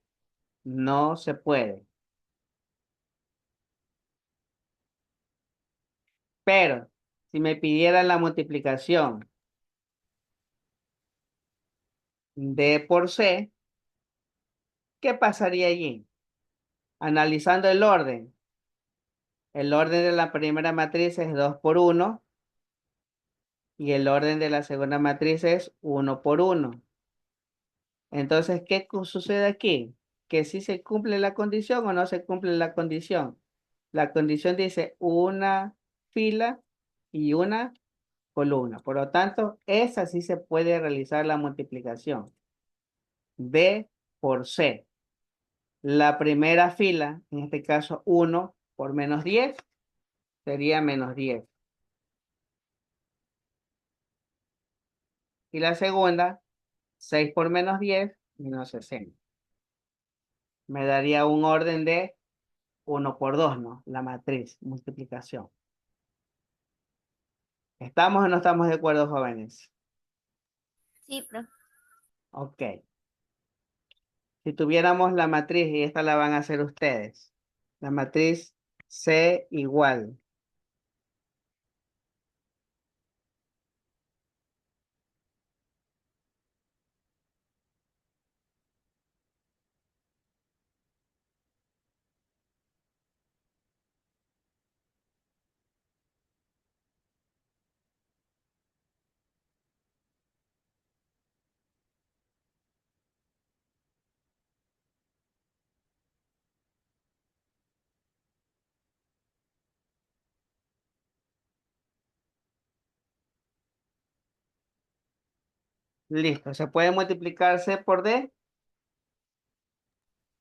no se puede. Pero si me pidieran la multiplicación D por C, ¿qué pasaría allí? Analizando el orden. El orden de la primera matriz es 2 por 1 y el orden de la segunda matriz es 1 por 1. Entonces, ¿qué sucede aquí? Que si se cumple la condición o no se cumple la condición. La condición dice una fila y una columna. Por lo tanto, esa sí se puede realizar la multiplicación. B por C. La primera fila, en este caso 1 por menos 10, sería menos 10. Y la segunda, 6 por menos 10, menos 60. Me daría un orden de 1 por 2, ¿no? La matriz, multiplicación. ¿Estamos o no estamos de acuerdo, jóvenes? Sí, profe. Ok. Si tuviéramos la matriz, y esta la van a hacer ustedes, la matriz C igual. Listo. ¿Se puede multiplicar C por D?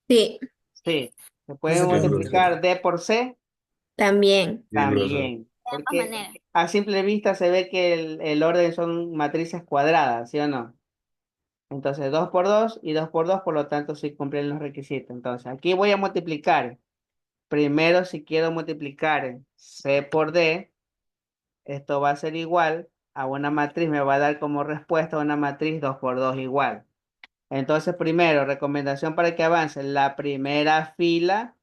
Sí, Sí. ¿Se puede Ese que- multiplicar D por C? también. También. De ambas Porque maneras. a simple vista se ve que el orden son matrices cuadradas, ¿sí o no? Entonces 2 por 2 y 2 por 2, por lo tanto sí cumplen los requisitos. Entonces aquí voy a multiplicar. Primero, si quiero multiplicar C por D, esto va a ser igual a una matriz, me va a dar como respuesta una matriz 2 por 2 igual. Entonces, primero, recomendación para que avance la primera fila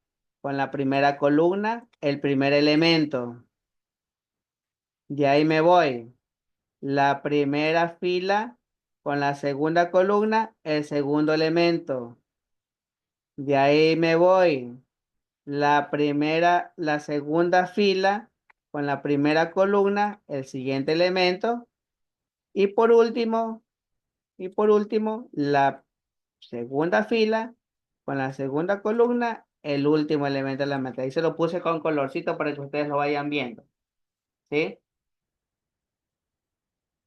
con la primera columna, el primer elemento. De ahí me voy. La primera fila con la segunda columna, el segundo elemento. De ahí me voy. La segunda fila con la primera columna, el siguiente elemento. Y por último, la segunda fila con la segunda columna, el último elemento de la matriz. Ahí se lo puse con colorcito para que ustedes lo vayan viendo. ¿Sí?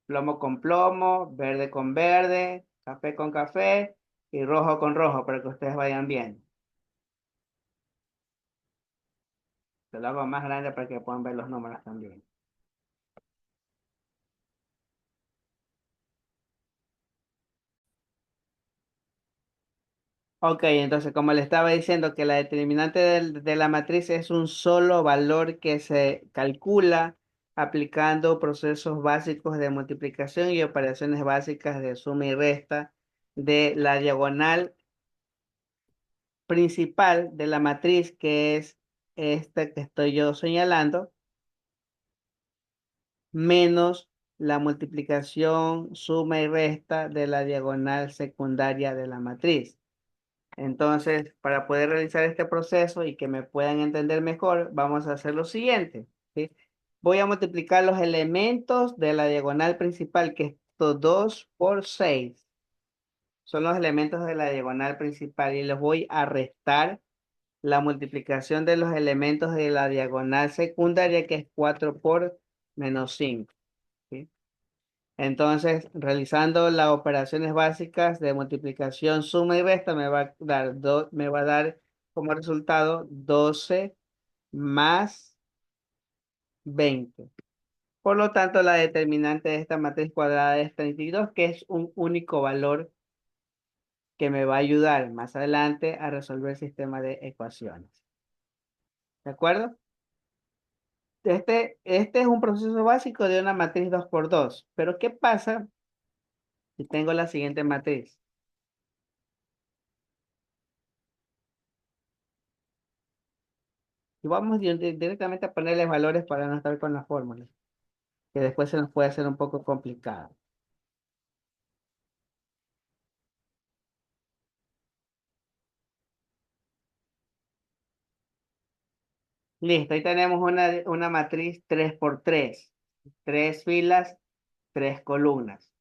Plomo con plomo, verde con verde, café con café y rojo con rojo para que ustedes vayan viendo. Se lo hago más grande para que puedan ver los números también. Ok, entonces como le estaba diciendo que la determinante de la matriz es un solo valor que se calcula aplicando procesos básicos de multiplicación y operaciones básicas de suma y resta de la diagonal principal de la matriz, que es esta que estoy yo señalando, menos la multiplicación, suma y resta de la diagonal secundaria de la matriz. Entonces, para poder realizar este proceso y que me puedan entender mejor, vamos a hacer lo siguiente, ¿sí? Voy a multiplicar los elementos de la diagonal principal, que es 2 por 6. Son los elementos de la diagonal principal y los voy a restar la multiplicación de los elementos de la diagonal secundaria, que es 4 por menos 5. ¿Sí? Entonces, realizando las operaciones básicas de multiplicación, suma y resta, me va a dar como resultado 12 más 20. Por lo tanto, la determinante de esta matriz cuadrada es 32, que es un único valor que me va a ayudar más adelante a resolver el sistema de ecuaciones. ¿De acuerdo? Este es un proceso básico de una matriz 2 por 2. Pero ¿qué pasa si tengo la siguiente matriz? Y vamos directamente a ponerles valores para no estar con las fórmulas, que después se nos puede hacer un poco complicado. Listo, ahí tenemos una matriz 3 por 3. 3 filas, 3 columnas.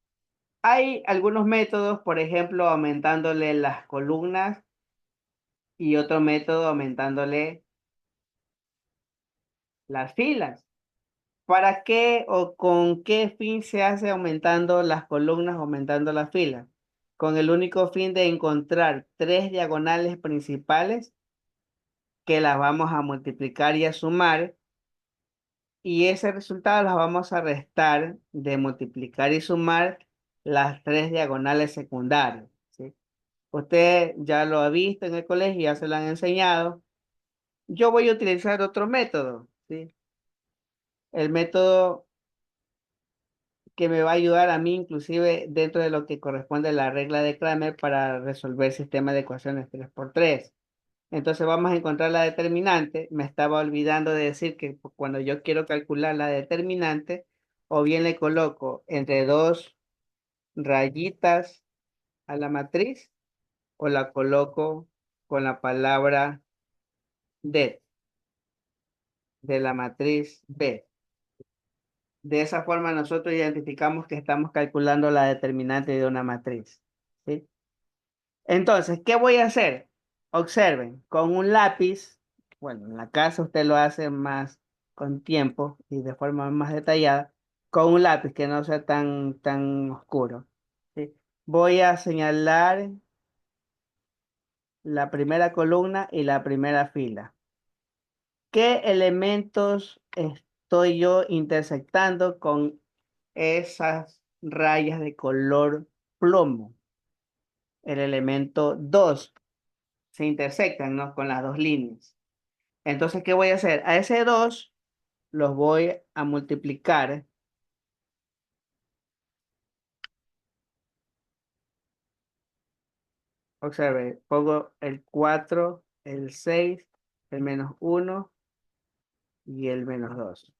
Hay algunos métodos, por ejemplo, aumentándole las columnas y otro método aumentándole las filas. ¿Para qué o con qué fin se hace aumentando las columnas, aumentando las filas? Con el único fin de encontrar 3 diagonales principales que las vamos a multiplicar y a sumar, y ese resultado las vamos a restar de multiplicar y sumar las 3 diagonales secundarias, ¿sí? Usted ya lo ha visto en el colegio, ya se lo han enseñado. Yo voy a utilizar otro método, ¿sí? El método que me va a ayudar a mí, inclusive dentro de lo que corresponde a la regla de Kramer para resolver sistema de ecuaciones 3 por 3. Entonces vamos a encontrar la determinante. Me estaba olvidando de decir que cuando yo quiero calcular la determinante, o bien le coloco entre dos rayitas a la matriz, o la coloco con la palabra de la matriz B. De esa forma nosotros identificamos que estamos calculando la determinante de una matriz. ¿Sí? Entonces, ¿qué voy a hacer? Observen, con un lápiz, bueno, en la casa usted lo hace más con tiempo y de forma más detallada, con un lápiz que no sea tan oscuro. ¿Sí? Voy a señalar la primera columna y la primera fila. ¿Qué elementos estoy yo intersectando con esas rayas de color plomo? El elemento 2 se intersectan, ¿no? Con las dos líneas. Entonces, ¿qué voy a hacer? A ese 2 los voy a multiplicar. Observe, pongo el 4, el 6, el -1 y el -2.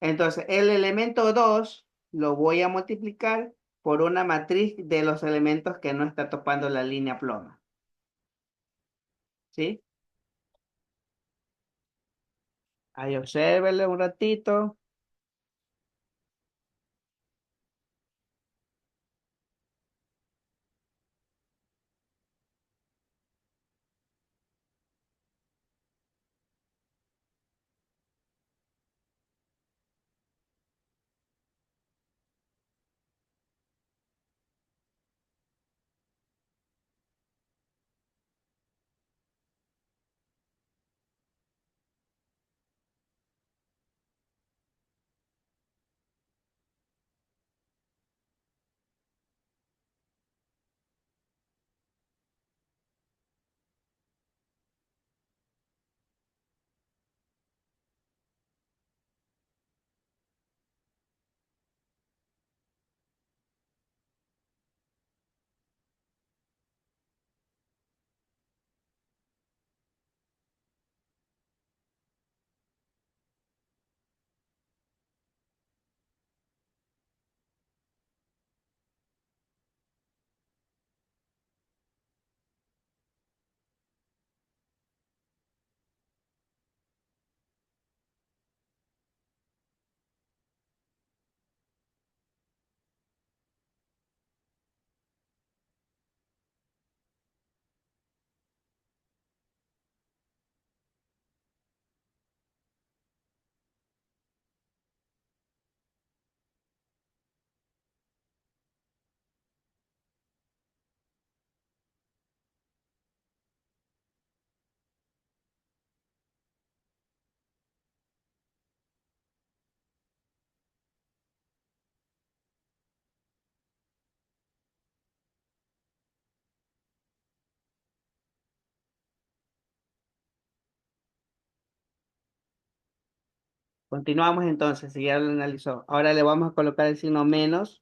Entonces, el elemento 2 lo voy a multiplicar por una matriz de los elementos que no está topando la línea ploma. ¿Sí? Ahí obsérvele un ratito. Continuamos entonces, si ya lo analizó. Ahora le vamos a colocar el signo menos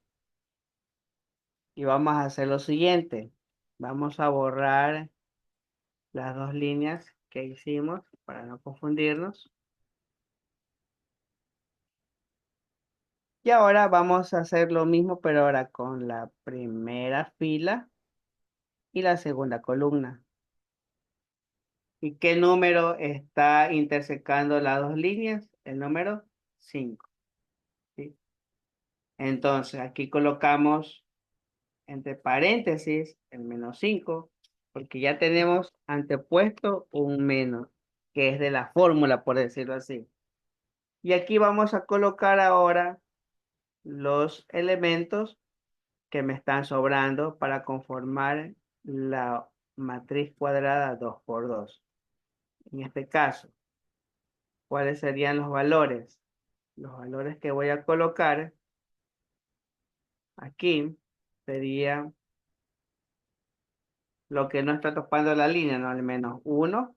y vamos a hacer lo siguiente. Vamos a borrar las dos líneas que hicimos para no confundirnos. Y ahora vamos a hacer lo mismo, pero ahora con la primera fila y la segunda columna. ¿Y qué número está intersecando las dos líneas? El número 5. ¿Sí? Entonces, aquí colocamos entre paréntesis el -5, porque ya tenemos antepuesto un menos, que es de la fórmula, por decirlo así. Y aquí vamos a colocar ahora los elementos que me están sobrando para conformar la matriz cuadrada 2 por 2. En este caso, ¿cuáles serían los valores? Los valores que voy a colocar aquí sería lo que no está topando la línea, ¿no? El -1,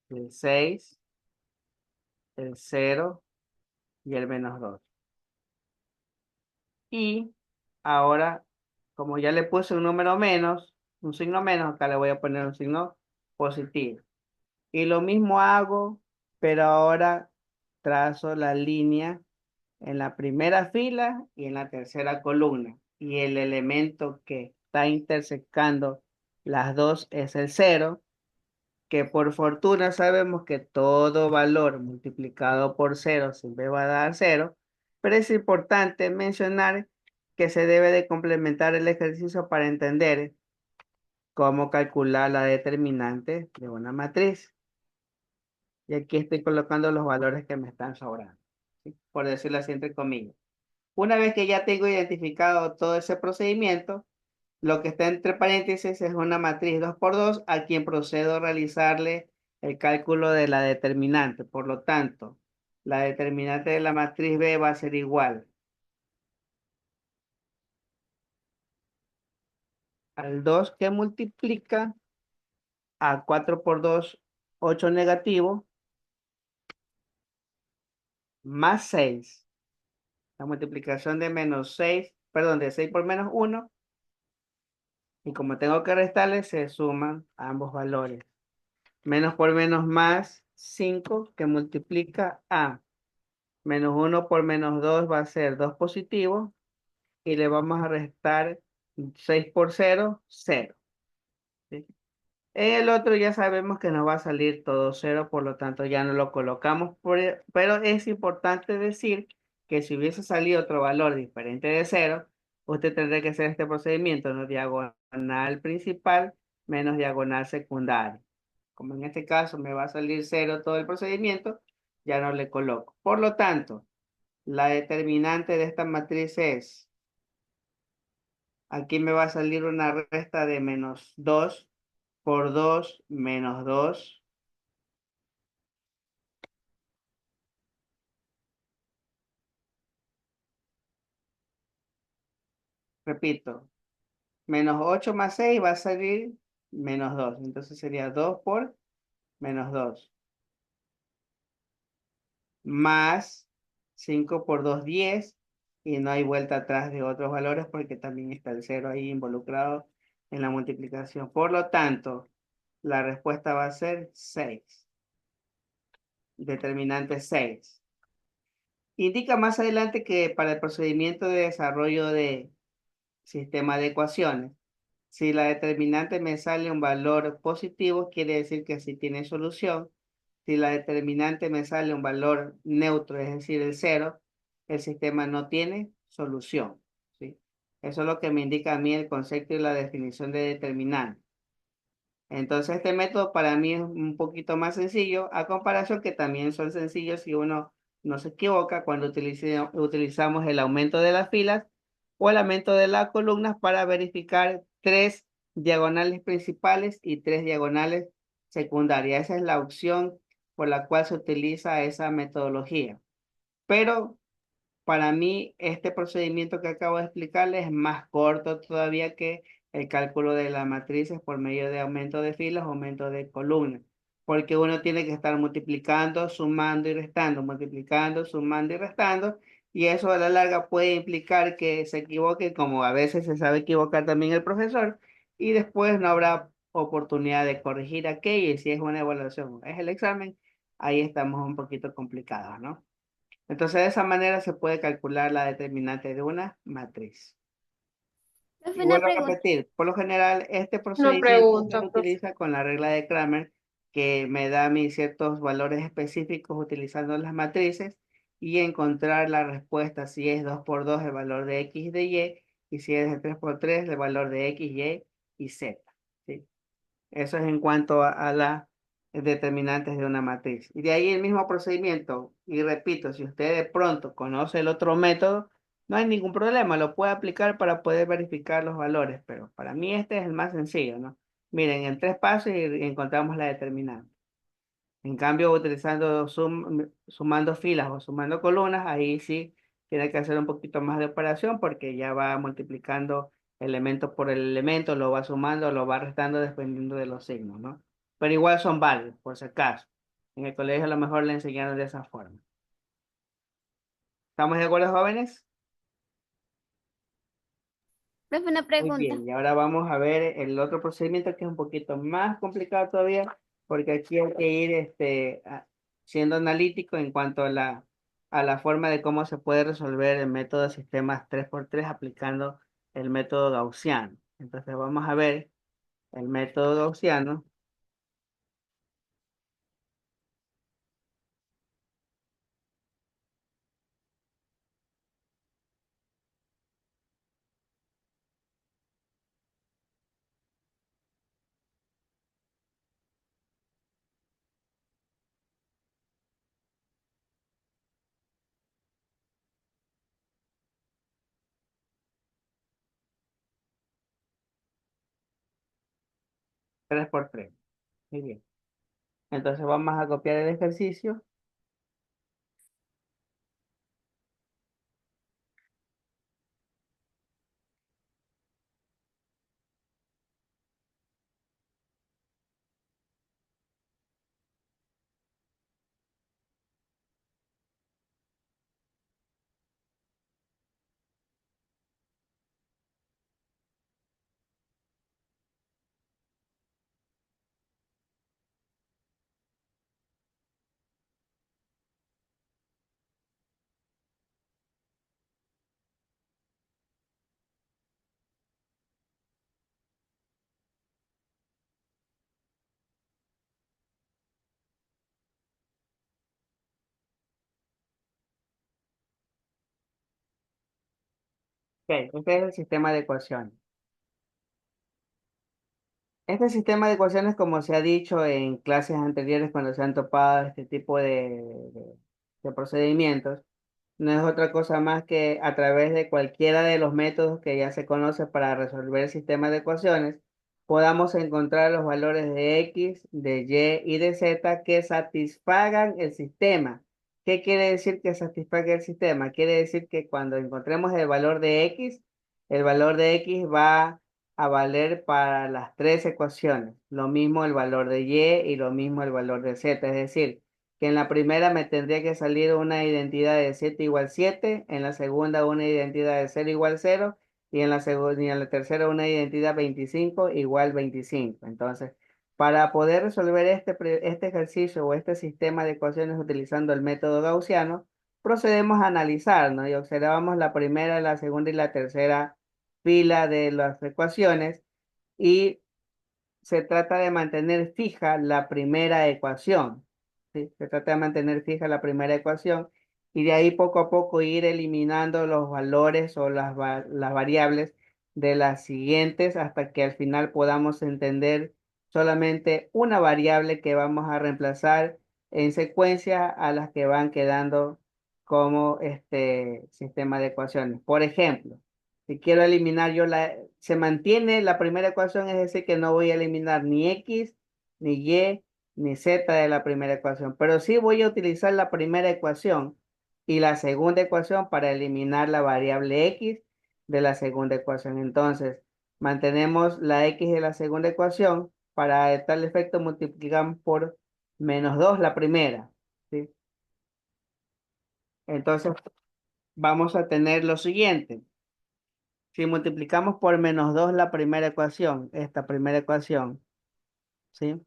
el 6, el 0 y el -2. Y ahora, como ya le puse un número menos, un signo menos, acá le voy a poner un signo positivo. Y lo mismo hago, pero ahora trazo la línea en la primera fila y en la tercera columna. Y el elemento que está intersecando las dos es el cero, que por fortuna sabemos que todo valor multiplicado por cero siempre va a dar cero, pero es importante mencionar que se debe de complementar el ejercicio para entender cómo calcular la determinante de una matriz. Y aquí estoy colocando los valores que me están sobrando, ¿sí? Por decirlo así entre comillas. Una vez que ya tengo identificado todo ese procedimiento, lo que está entre paréntesis es una matriz 2 por 2 a quien procedo a realizarle el cálculo de la determinante. Por lo tanto, la determinante de la matriz B va a ser igual al 2 que multiplica a 4 por 2, 8 negativo, más 6. La multiplicación de menos 6, perdón, de 6 por menos 1. Y como tengo que restarle, se suman ambos valores. Menos por menos más 5 que multiplica a menos 1 por menos 2 va a ser 2 positivo. Y le vamos a restar 6 por 0, 0. ¿Sí? En el otro ya sabemos que nos va a salir todo 0, por lo tanto ya no lo colocamos. Pero es importante decir que si hubiese salido otro valor diferente de 0, usted tendría que hacer este procedimiento, ¿no? Diagonal principal menos diagonal secundaria. Como en este caso me va a salir 0 todo el procedimiento, ya no le coloco. Por lo tanto, la determinante de esta matriz es, aquí me va a salir una resta de menos 2 por 2 menos 2. Repito, menos 8 más 6 va a salir menos 2. Entonces sería 2 por menos 2. Más 5 por 2, 10. Y no hay vuelta atrás de otros valores porque también está el 0 ahí involucrado en la multiplicación. Por lo tanto, la respuesta va a ser 6. Determinante 6. Indica más adelante que para el procedimiento de desarrollo de sistema de ecuaciones, si la determinante me sale un valor positivo, quiere decir que sí tiene solución. Si la determinante me sale un valor neutro, es decir, el 0, el sistema no tiene solución, ¿sí? Eso es lo que me indica a mí el concepto y la definición de determinante. Entonces, este método para mí es un poquito más sencillo, a comparación que también son sencillos si uno no se equivoca cuando utilizamos el aumento de las filas o el aumento de las columnas para verificar 3 diagonales principales y 3 diagonales secundarias. Esa es la opción por la cual se utiliza esa metodología. Pero para mí, este procedimiento que acabo de explicarles es más corto todavía que el cálculo de las matrices por medio de aumento de filas o aumento de columnas, porque uno tiene que estar multiplicando, sumando y restando, multiplicando, sumando y restando, y eso a la larga puede implicar que se equivoque, como a veces se sabe equivocar también el profesor, y después no habrá oportunidad de corregir aquello, y si es una evaluación, es el examen, ahí estamos un poquito complicados, ¿no? Entonces, de esa manera se puede calcular la determinante de una matriz. Profe, Y una vuelvo a pregunta. repetir, por lo general, este Una procedimiento se pregunta, profe. utiliza con la regla de Kramer, que me da a mí ciertos valores específicos utilizando las matrices y encontrar la respuesta si es 2 por 2 el valor de X y de Y, y si es de 3 por 3 el valor de X, Y y Z. ¿Sí? Eso es en cuanto a las determinantes de una matriz. Y de ahí el mismo procedimiento. Y repito, si usted de pronto conoce el otro método, no hay ningún problema, lo puede aplicar para poder verificar los valores, pero para mí este es el más sencillo, ¿no? Miren, en 3 pasos y encontramos la determinante. En cambio, utilizando sumando filas o sumando columnas, ahí sí tiene que hacer un poquito más de operación porque ya va multiplicando elemento por el elemento, lo va sumando, lo va restando dependiendo de los signos, ¿no? Pero igual son válidos, por si acaso. En el colegio a lo mejor le enseñaron de esa forma. ¿Estamos de acuerdo, jóvenes? Profe, una Muy pregunta. bien, y ahora vamos a ver el otro procedimiento que es un poquito más complicado todavía, porque aquí hay que ir siendo analítico en cuanto a la forma de cómo se puede resolver el método de sistemas 3x3 aplicando el método gaussiano. Entonces vamos a ver el método gaussiano. Tres por tres. Muy bien. Entonces vamos a copiar el ejercicio. Ok, este es el sistema de ecuaciones. Este sistema de ecuaciones, como se ha dicho en clases anteriores cuando se han topado este tipo de procedimientos, no es otra cosa más que a través de cualquiera de los métodos que ya se conoce para resolver el sistema de ecuaciones, podamos encontrar los valores de X, de Y y de Z que satisfagan el sistema. ¿Qué quiere decir que satisfaga el sistema? Quiere decir que cuando encontremos el valor de X va a valer para las tres ecuaciones. Lo mismo el valor de Y y lo mismo el valor de Z. Es decir, que en la primera me tendría que salir una identidad de 7 igual 7, en la segunda una identidad de 0 igual 0, y en la tercera una identidad 25 igual 25. Entonces, para poder resolver este ejercicio o este sistema de ecuaciones utilizando el método gaussiano, procedemos a analizar, ¿no? Y observamos la primera, la segunda y la tercera fila de las ecuaciones y se trata de mantener fija la primera ecuación. ¿Sí? Se trata de mantener fija la primera ecuación y de ahí poco a poco ir eliminando los valores o las variables de las siguientes hasta que al final podamos entender solamente una variable que vamos a reemplazar en secuencia a las que van quedando como este sistema de ecuaciones. Por ejemplo, si quiero eliminar se mantiene la primera ecuación, es decir, que no voy a eliminar ni X, ni Y, ni Z de la primera ecuación, pero sí voy a utilizar la primera ecuación y la segunda ecuación para eliminar la variable X de la segunda ecuación. Entonces, mantenemos la X de la segunda ecuación, para tal efecto multiplicamos por -2 la primera, ¿sí? Entonces, vamos a tener lo siguiente. Si multiplicamos por -2 la primera ecuación, esta primera ecuación, ¿sí?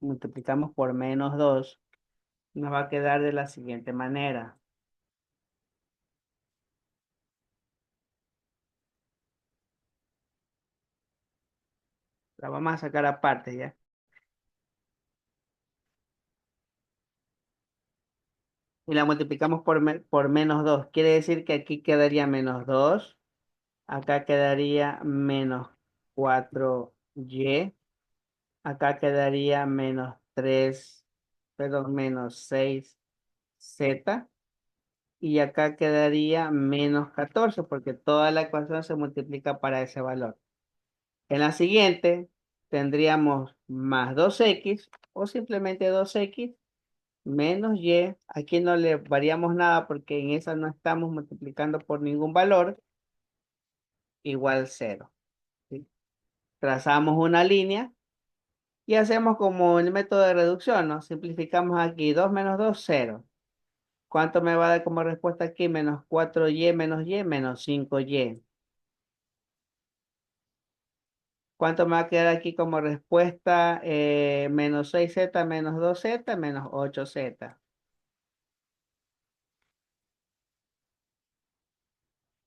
Multiplicamos por -2, nos va a quedar de la siguiente manera. La vamos a sacar aparte, ¿ya? Y la multiplicamos por -2. Quiere decir que aquí quedaría -2. Acá quedaría -4y. Acá quedaría -3, perdón, -6z. Y acá quedaría -14 porque toda la ecuación se multiplica para ese valor. En la siguiente tendríamos más 2x o simplemente 2x menos y. Aquí no le variamos nada porque en esa no estamos multiplicando por ningún valor, igual 0. ¿Sí? Trazamos una línea y hacemos como el método de reducción, ¿no? Simplificamos aquí 2 menos 2, 0. ¿Cuánto me va a dar como respuesta aquí? -4y menos y, -5y. ¿Cuánto me va a quedar aquí como respuesta? Menos 6z menos 2z menos 8z.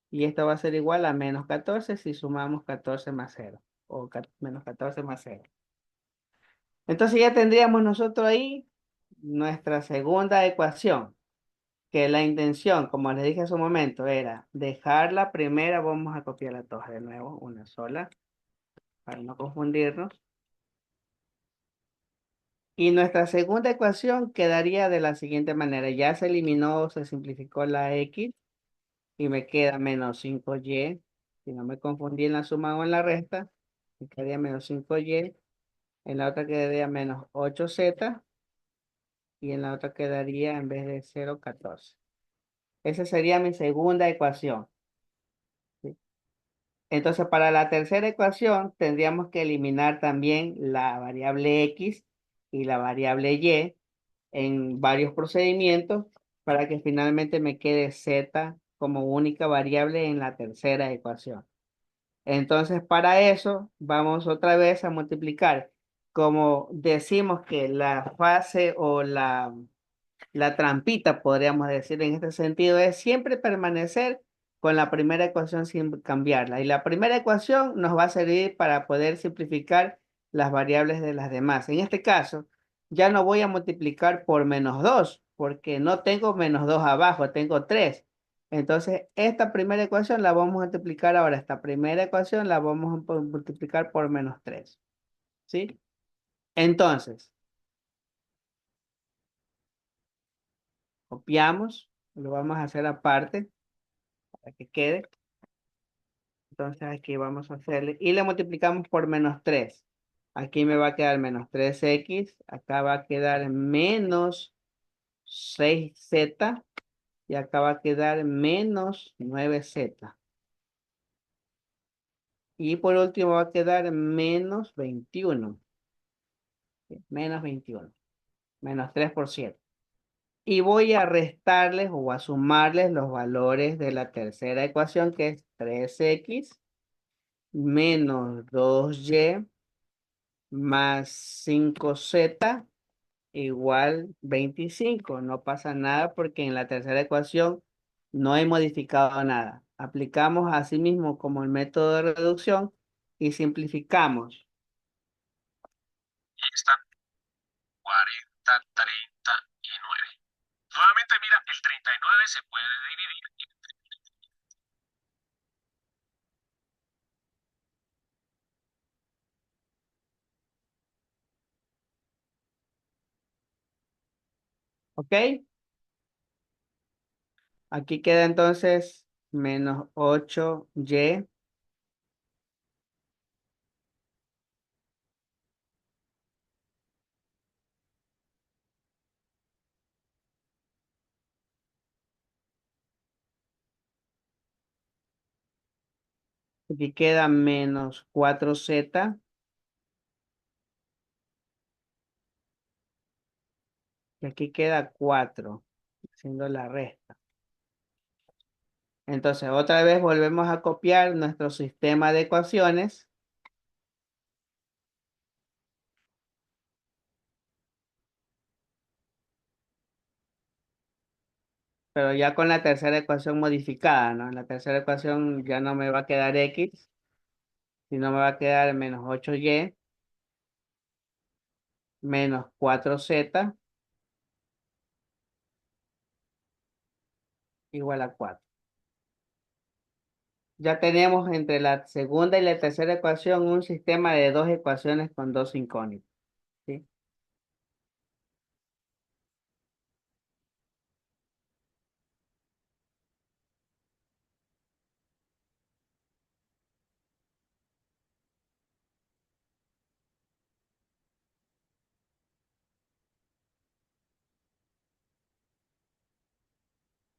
Y esto va a ser igual a menos 14 si sumamos 14 más 0. O menos 14 más 0. Entonces ya tendríamos nosotros ahí nuestra segunda ecuación. Que la intención, como les dije hace un momento, era dejar la primera. Vamos a copiar la toja de nuevo, una sola, para no confundirnos. Y nuestra segunda ecuación quedaría de la siguiente manera. Ya se eliminó, se simplificó la x y me queda menos 5y. Si no me confundí en la suma o en la resta, me quedaría menos 5y. En la otra quedaría menos 8z y en la otra quedaría en vez de 0, 14. Esa sería mi segunda ecuación. ¿Sí? Entonces, para la tercera ecuación tendríamos que eliminar también la variable x y la variable y en varios procedimientos para que finalmente me quede z como única variable en la tercera ecuación. Entonces, para eso vamos otra vez a multiplicar. Como decimos que la fase o la trampita, podríamos decir en este sentido, es siempre permanecer con la primera ecuación sin cambiarla. Y la primera ecuación nos va a servir para poder simplificar las variables de las demás. En este caso, ya no voy a multiplicar por menos 2, porque no tengo menos 2 abajo, tengo 3. Entonces, esta primera ecuación la vamos a multiplicar ahora. Esta primera ecuación la vamos a multiplicar por menos 3. ¿Sí? Entonces, copiamos, lo vamos a hacer aparte para que quede. Entonces aquí vamos a hacerle, y le multiplicamos por menos 3. Aquí me va a quedar menos 3x, acá va a quedar menos 6z, y acá va a quedar menos 9z. Y por último va a quedar menos 21. ¿Sí? Menos 21. Menos 3%. Y voy a restarles o a sumarles los valores de la tercera ecuación, que es 3x menos 2y más 5z igual 25. No pasa nada porque en la tercera ecuación no he modificado nada. Aplicamos asimismo como el método de reducción y simplificamos. Están 40, 39. Nuevamente, mira, el 39 se puede dividir. ¿Ok? Aquí queda entonces menos 8y aquí queda menos 4z y aquí queda 4, haciendo la resta. Entonces, otra vez volvemos a copiar nuestro sistema de ecuaciones. Pero ya con la tercera ecuación modificada, ¿no? En la tercera ecuación ya no me va a quedar x, sino me va a quedar menos 8y menos 4z igual a 4. Ya tenemos entre la segunda y la tercera ecuación un sistema de dos ecuaciones con dos incógnitas, ¿sí?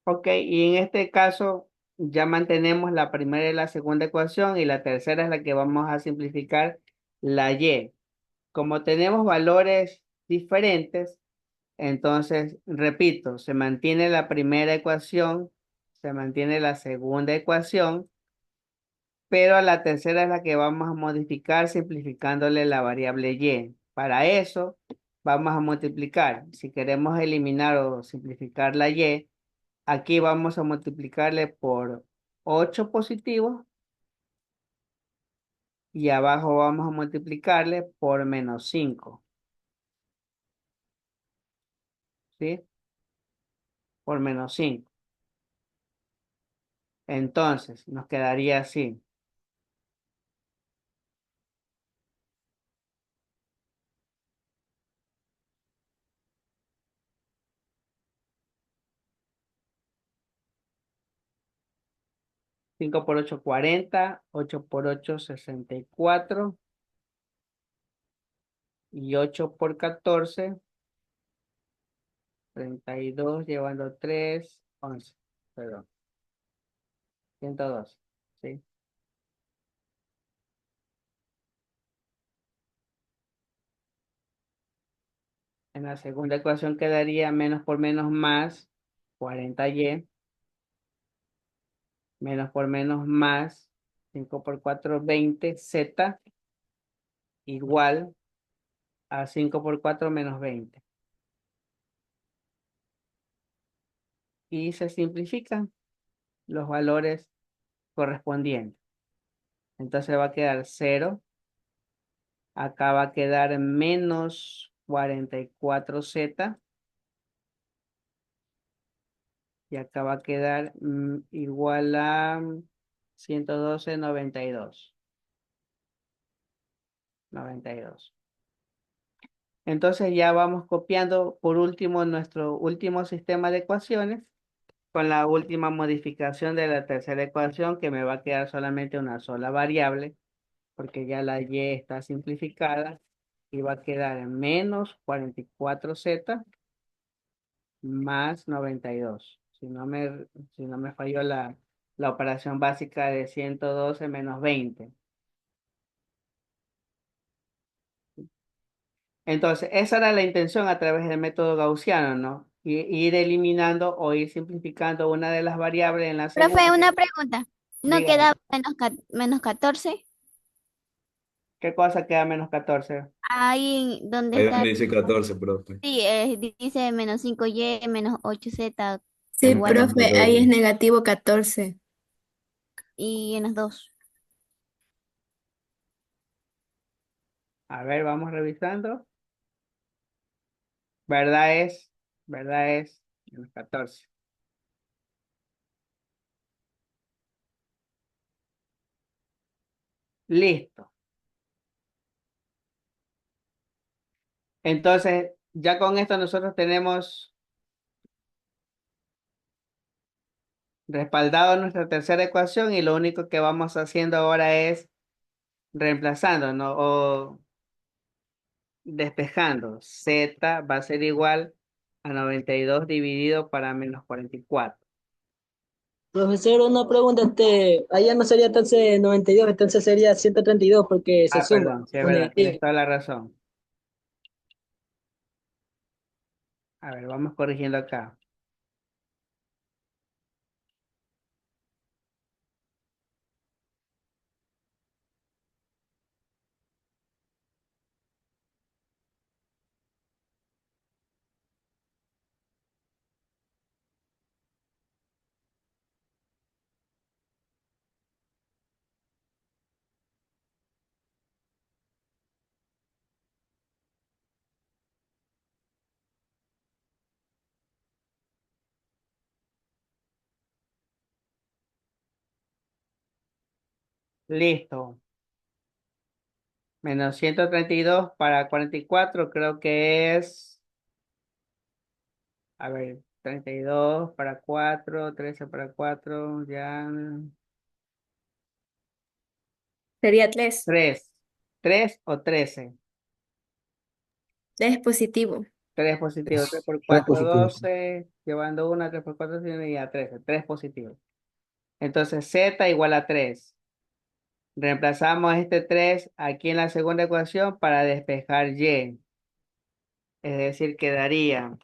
Ok, y en este caso ya mantenemos la primera y la segunda ecuación y la tercera es la que vamos a simplificar, la y. Como tenemos valores diferentes, entonces, repito, se mantiene la primera ecuación, se mantiene la segunda ecuación, pero la tercera es la que vamos a modificar simplificándole la variable y. Para eso vamos a multiplicar. Si queremos eliminar o simplificar la y, aquí vamos a multiplicarle por 8 positivos y abajo vamos a multiplicarle por menos 5. ¿Sí? Por menos 5. Entonces, nos quedaría así. Cinco por 8, 40. 8 por 8, 64. Y 8 por 14, 32, llevando 3, 11. Perdón, 102. ¿Sí? En la segunda ecuación quedaría menos por menos más 40y, menos por menos más 5 por 4, 20, z, igual a 5 por 4 menos 20. Y se simplifican los valores correspondientes. Entonces va a quedar 0. Acá va a quedar menos 44z. Y acá va a quedar igual a 112, 92. 92. Entonces ya vamos copiando por último nuestro último sistema de ecuaciones con la última modificación de la tercera ecuación, que me va a quedar solamente una sola variable porque ya la y está simplificada y va a quedar menos 44z más 92. Si no me falló la operación básica de 112 menos 20. Entonces, esa era la intención a través del método gaussiano, ¿no? Ir eliminando o ir simplificando una de las variables en la Profe, segunda. una pregunta. ¿No Dígame, queda menos 14? ¿qué cosa queda menos 14? Ahí donde Ahí está, donde dice 14, profe. sí, dice menos 5y, menos 8z Sí, igual a, Menos profe, ahí es 14. negativo 14. y menos 2. A ver, vamos revisando. ¿Verdad es menos 14? Listo. Entonces, ya con esto nosotros tenemos respaldado nuestra tercera ecuación y lo único que vamos haciendo ahora es reemplazando, ¿no? O despejando. Z va a ser igual a 92 dividido para menos 44. Profesor, una pregunta, allá no sería entonces 92, entonces sería 132 porque se Ah, suma, perdón, sí es un verdad, tienes negativo. toda la razón. A ver, vamos corrigiendo acá. Listo. Menos 132 para 44 creo que es, a ver, 32 para 4, 13 para 4, ya Sería 3. 3. 3 o 13. 3 positivo. 3 positivo, 3 por Tres 4, positivos. 12, llevando 1, 3 por 4, y a 13, 3 positivo. Entonces Z igual a 3. Reemplazamos este 3 aquí en la segunda ecuación para despejar Y. Es decir, quedaría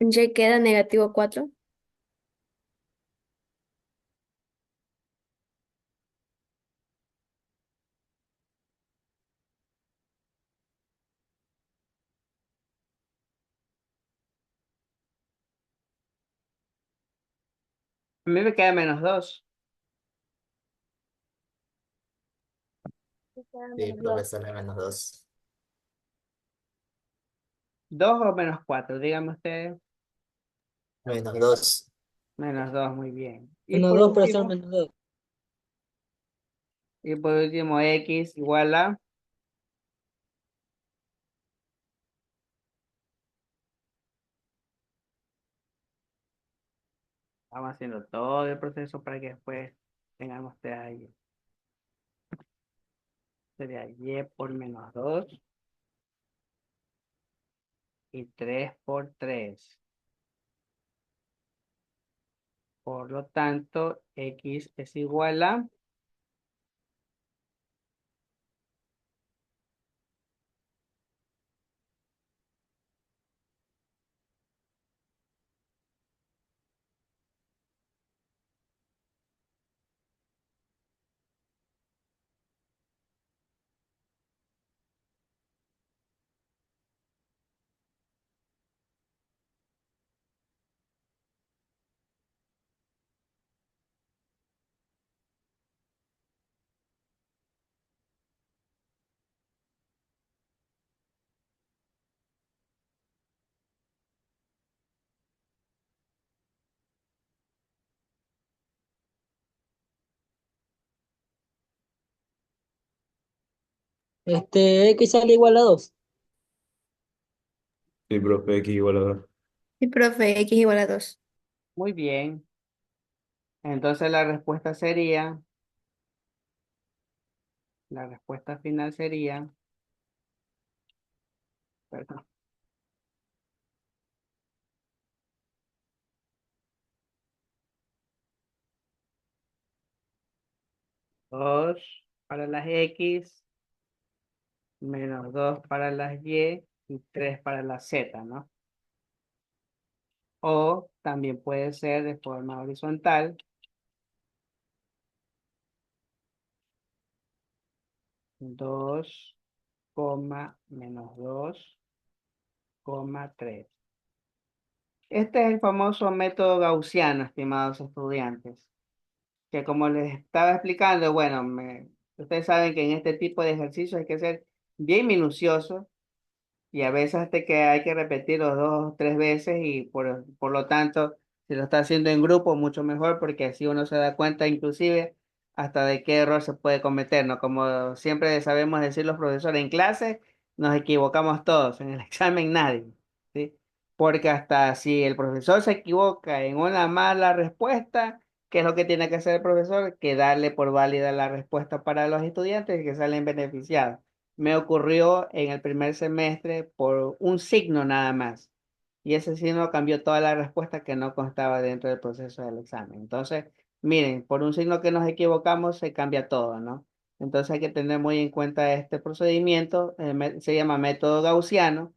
Y queda -4. A mí me queda -2. Sí, profesor, -2. 2 o -4, dígame usted. -2. -2, muy bien. Menos 2, profesor, -2. Y por último, X igual a, vamos haciendo todo el proceso para que después tengamos usted ahí. Sería Y por -2 y 3 por 3. Por lo tanto, X es igual a, X sale igual a 2. Sí, profe, X igual a 2. Y profe, X igual a 2. muy bien. Entonces la respuesta final sería, perdón, 2 para las X, -2 para las y 3 para la Z, ¿no? O también puede ser de forma horizontal, 2, -2, 3. Este es el famoso método gaussiano, estimados estudiantes, que como les estaba explicando, bueno, ustedes saben que en este tipo de ejercicios hay que ser bien minucioso y a veces hasta que hay que repetirlo 2 o 3 veces y por lo tanto, si lo está haciendo en grupo, mucho mejor porque así uno se da cuenta inclusive hasta de qué error se puede cometer, ¿no? Como siempre sabemos decir los profesores en clase, nos equivocamos todos, en el examen nadie, ¿sí? Porque hasta si el profesor se equivoca en una mala respuesta, ¿qué es lo que tiene que hacer el profesor? Que darle por válida la respuesta para los estudiantes que salen beneficiados. Me ocurrió en el primer semestre por un signo nada más. Y ese signo cambió toda la respuesta que no constaba dentro del proceso del examen. Entonces, miren, por un signo que nos equivocamos se cambia todo, ¿no? Entonces hay que tener muy en cuenta este procedimiento, se llama método gaussiano,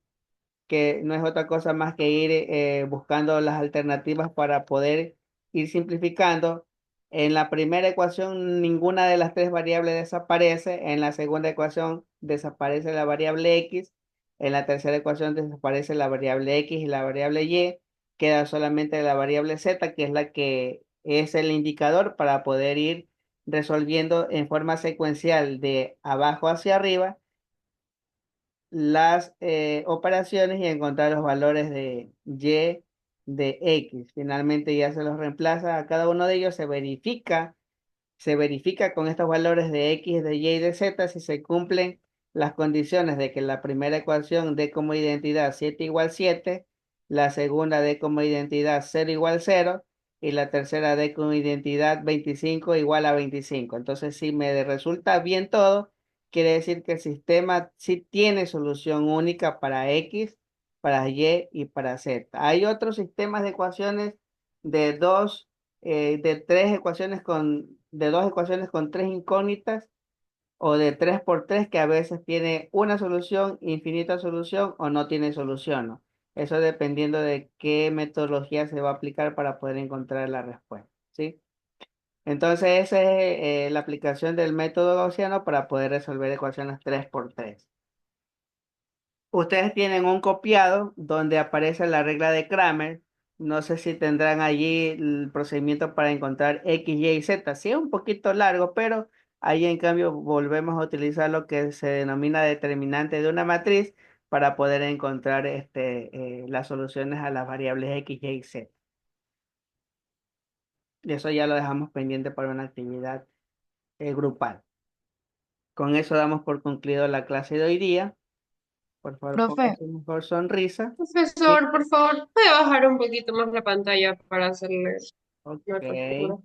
que no es otra cosa más que ir buscando las alternativas para poder ir simplificando. En la primera ecuación ninguna de las tres variables desaparece, en la segunda ecuación desaparece la variable x, en la tercera ecuación desaparece la variable x y la variable y, queda solamente la variable z, que es la que es el indicador para poder ir resolviendo en forma secuencial de abajo hacia arriba las operaciones y encontrar los valores de y de x. Finalmente ya se los reemplaza a cada uno de ellos, se verifica con estos valores de x, de y de z si se cumplen las condiciones de que la primera ecuación dé como identidad 7 igual 7, la segunda dé como identidad 0 igual 0 y la tercera dé como identidad 25 igual a 25. Entonces, si me resulta bien todo, quiere decir que el sistema sí tiene solución única para x, para y para z. Hay otros sistemas de ecuaciones de dos de dos ecuaciones con tres incógnitas o de 3 por 3 que a veces tiene una solución, infinita solución o no tiene solución, ¿no? Eso dependiendo de qué metodología se va a aplicar para poder encontrar la respuesta, ¿sí? Entonces, esa es la aplicación del método gaussiano para poder resolver ecuaciones 3 por 3. Ustedes tienen un copiado donde aparece la regla de Kramer. No sé si tendrán allí el procedimiento para encontrar X, Y y Z. Sí, es un poquito largo, pero ahí en cambio volvemos a utilizar lo que se denomina determinante de una matriz para poder encontrar las soluciones a las variables X, Y y Z. Y eso ya lo dejamos pendiente para una actividad grupal. Con eso damos por concluido la clase de hoy día. Por favor, ponga Profe, su mejor sonrisa. Sí, Profesor, por favor, ¿puede bajar un poquito más la pantalla para hacerle una captura? ok.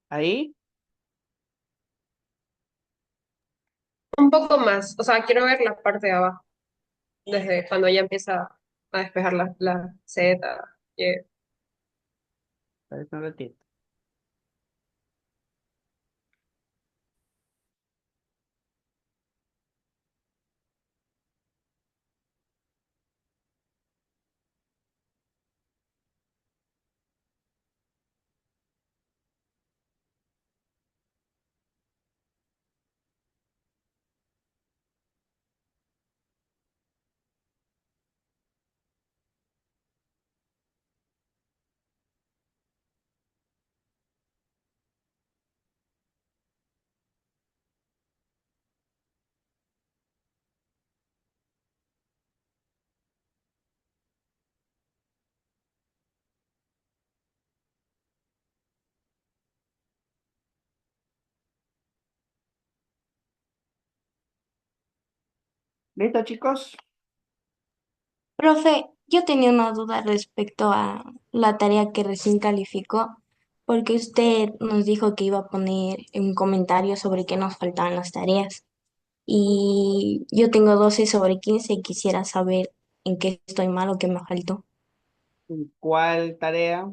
Ahí, Un poco más, o sea, quiero ver la parte de abajo, desde cuando ya empieza a despejar la Z. Y- parece un ratito. ¿Listo, chicos? profe, yo tenía una duda respecto a la tarea que recién calificó, porque usted nos dijo que iba a poner un comentario sobre qué nos faltaban las tareas. Y yo tengo 12/15 y quisiera saber en qué estoy mal o qué me faltó. ¿Cuál tarea?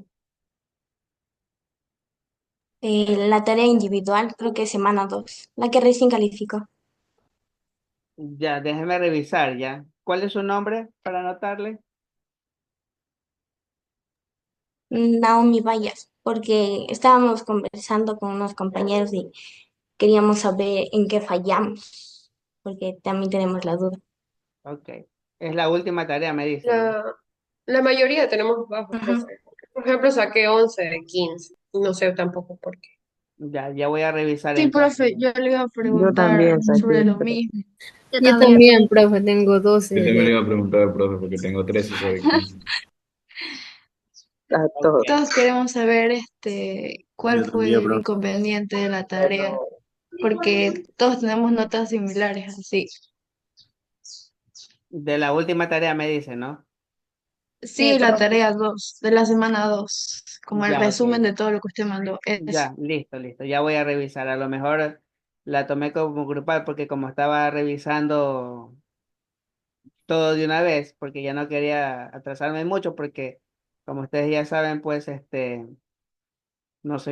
La tarea individual, creo que es semana 2, la que recién calificó. Ya, déjeme revisar ya. ¿Cuál es su nombre para anotarle? Naomi Vallas, porque estábamos conversando con unos compañeros y queríamos saber en qué fallamos, porque también tenemos la duda. Ok. Es la última tarea, me dicen, ¿no? La mayoría tenemos bajos, Ajá. profe. Por ejemplo, saqué 11 de 15. No sé tampoco por qué. Ya voy a revisar Sí, entonces. profe, yo le iba a Yo preguntar también sobre saqué lo 3. mismo. Yo Yo también. también, profe, tengo 12 Yo también le de... iba a preguntar al profe porque tengo 13 sobre 15. A Ok. todos. Todos queremos saber cuál Yo fue también, el profe. inconveniente de la tarea, porque todos tenemos notas similares, así. De la última tarea me dicen, ¿no? Sí, la Profe. tarea 2 de la semana 2 como el Ya, ok. resumen de todo lo que usted mandó. Es, Ya, listo, listo. Ya voy a revisar. A lo mejor la tomé como grupal porque como estaba revisando todo de una vez, porque ya no quería atrasarme mucho, porque como ustedes ya saben, pues nos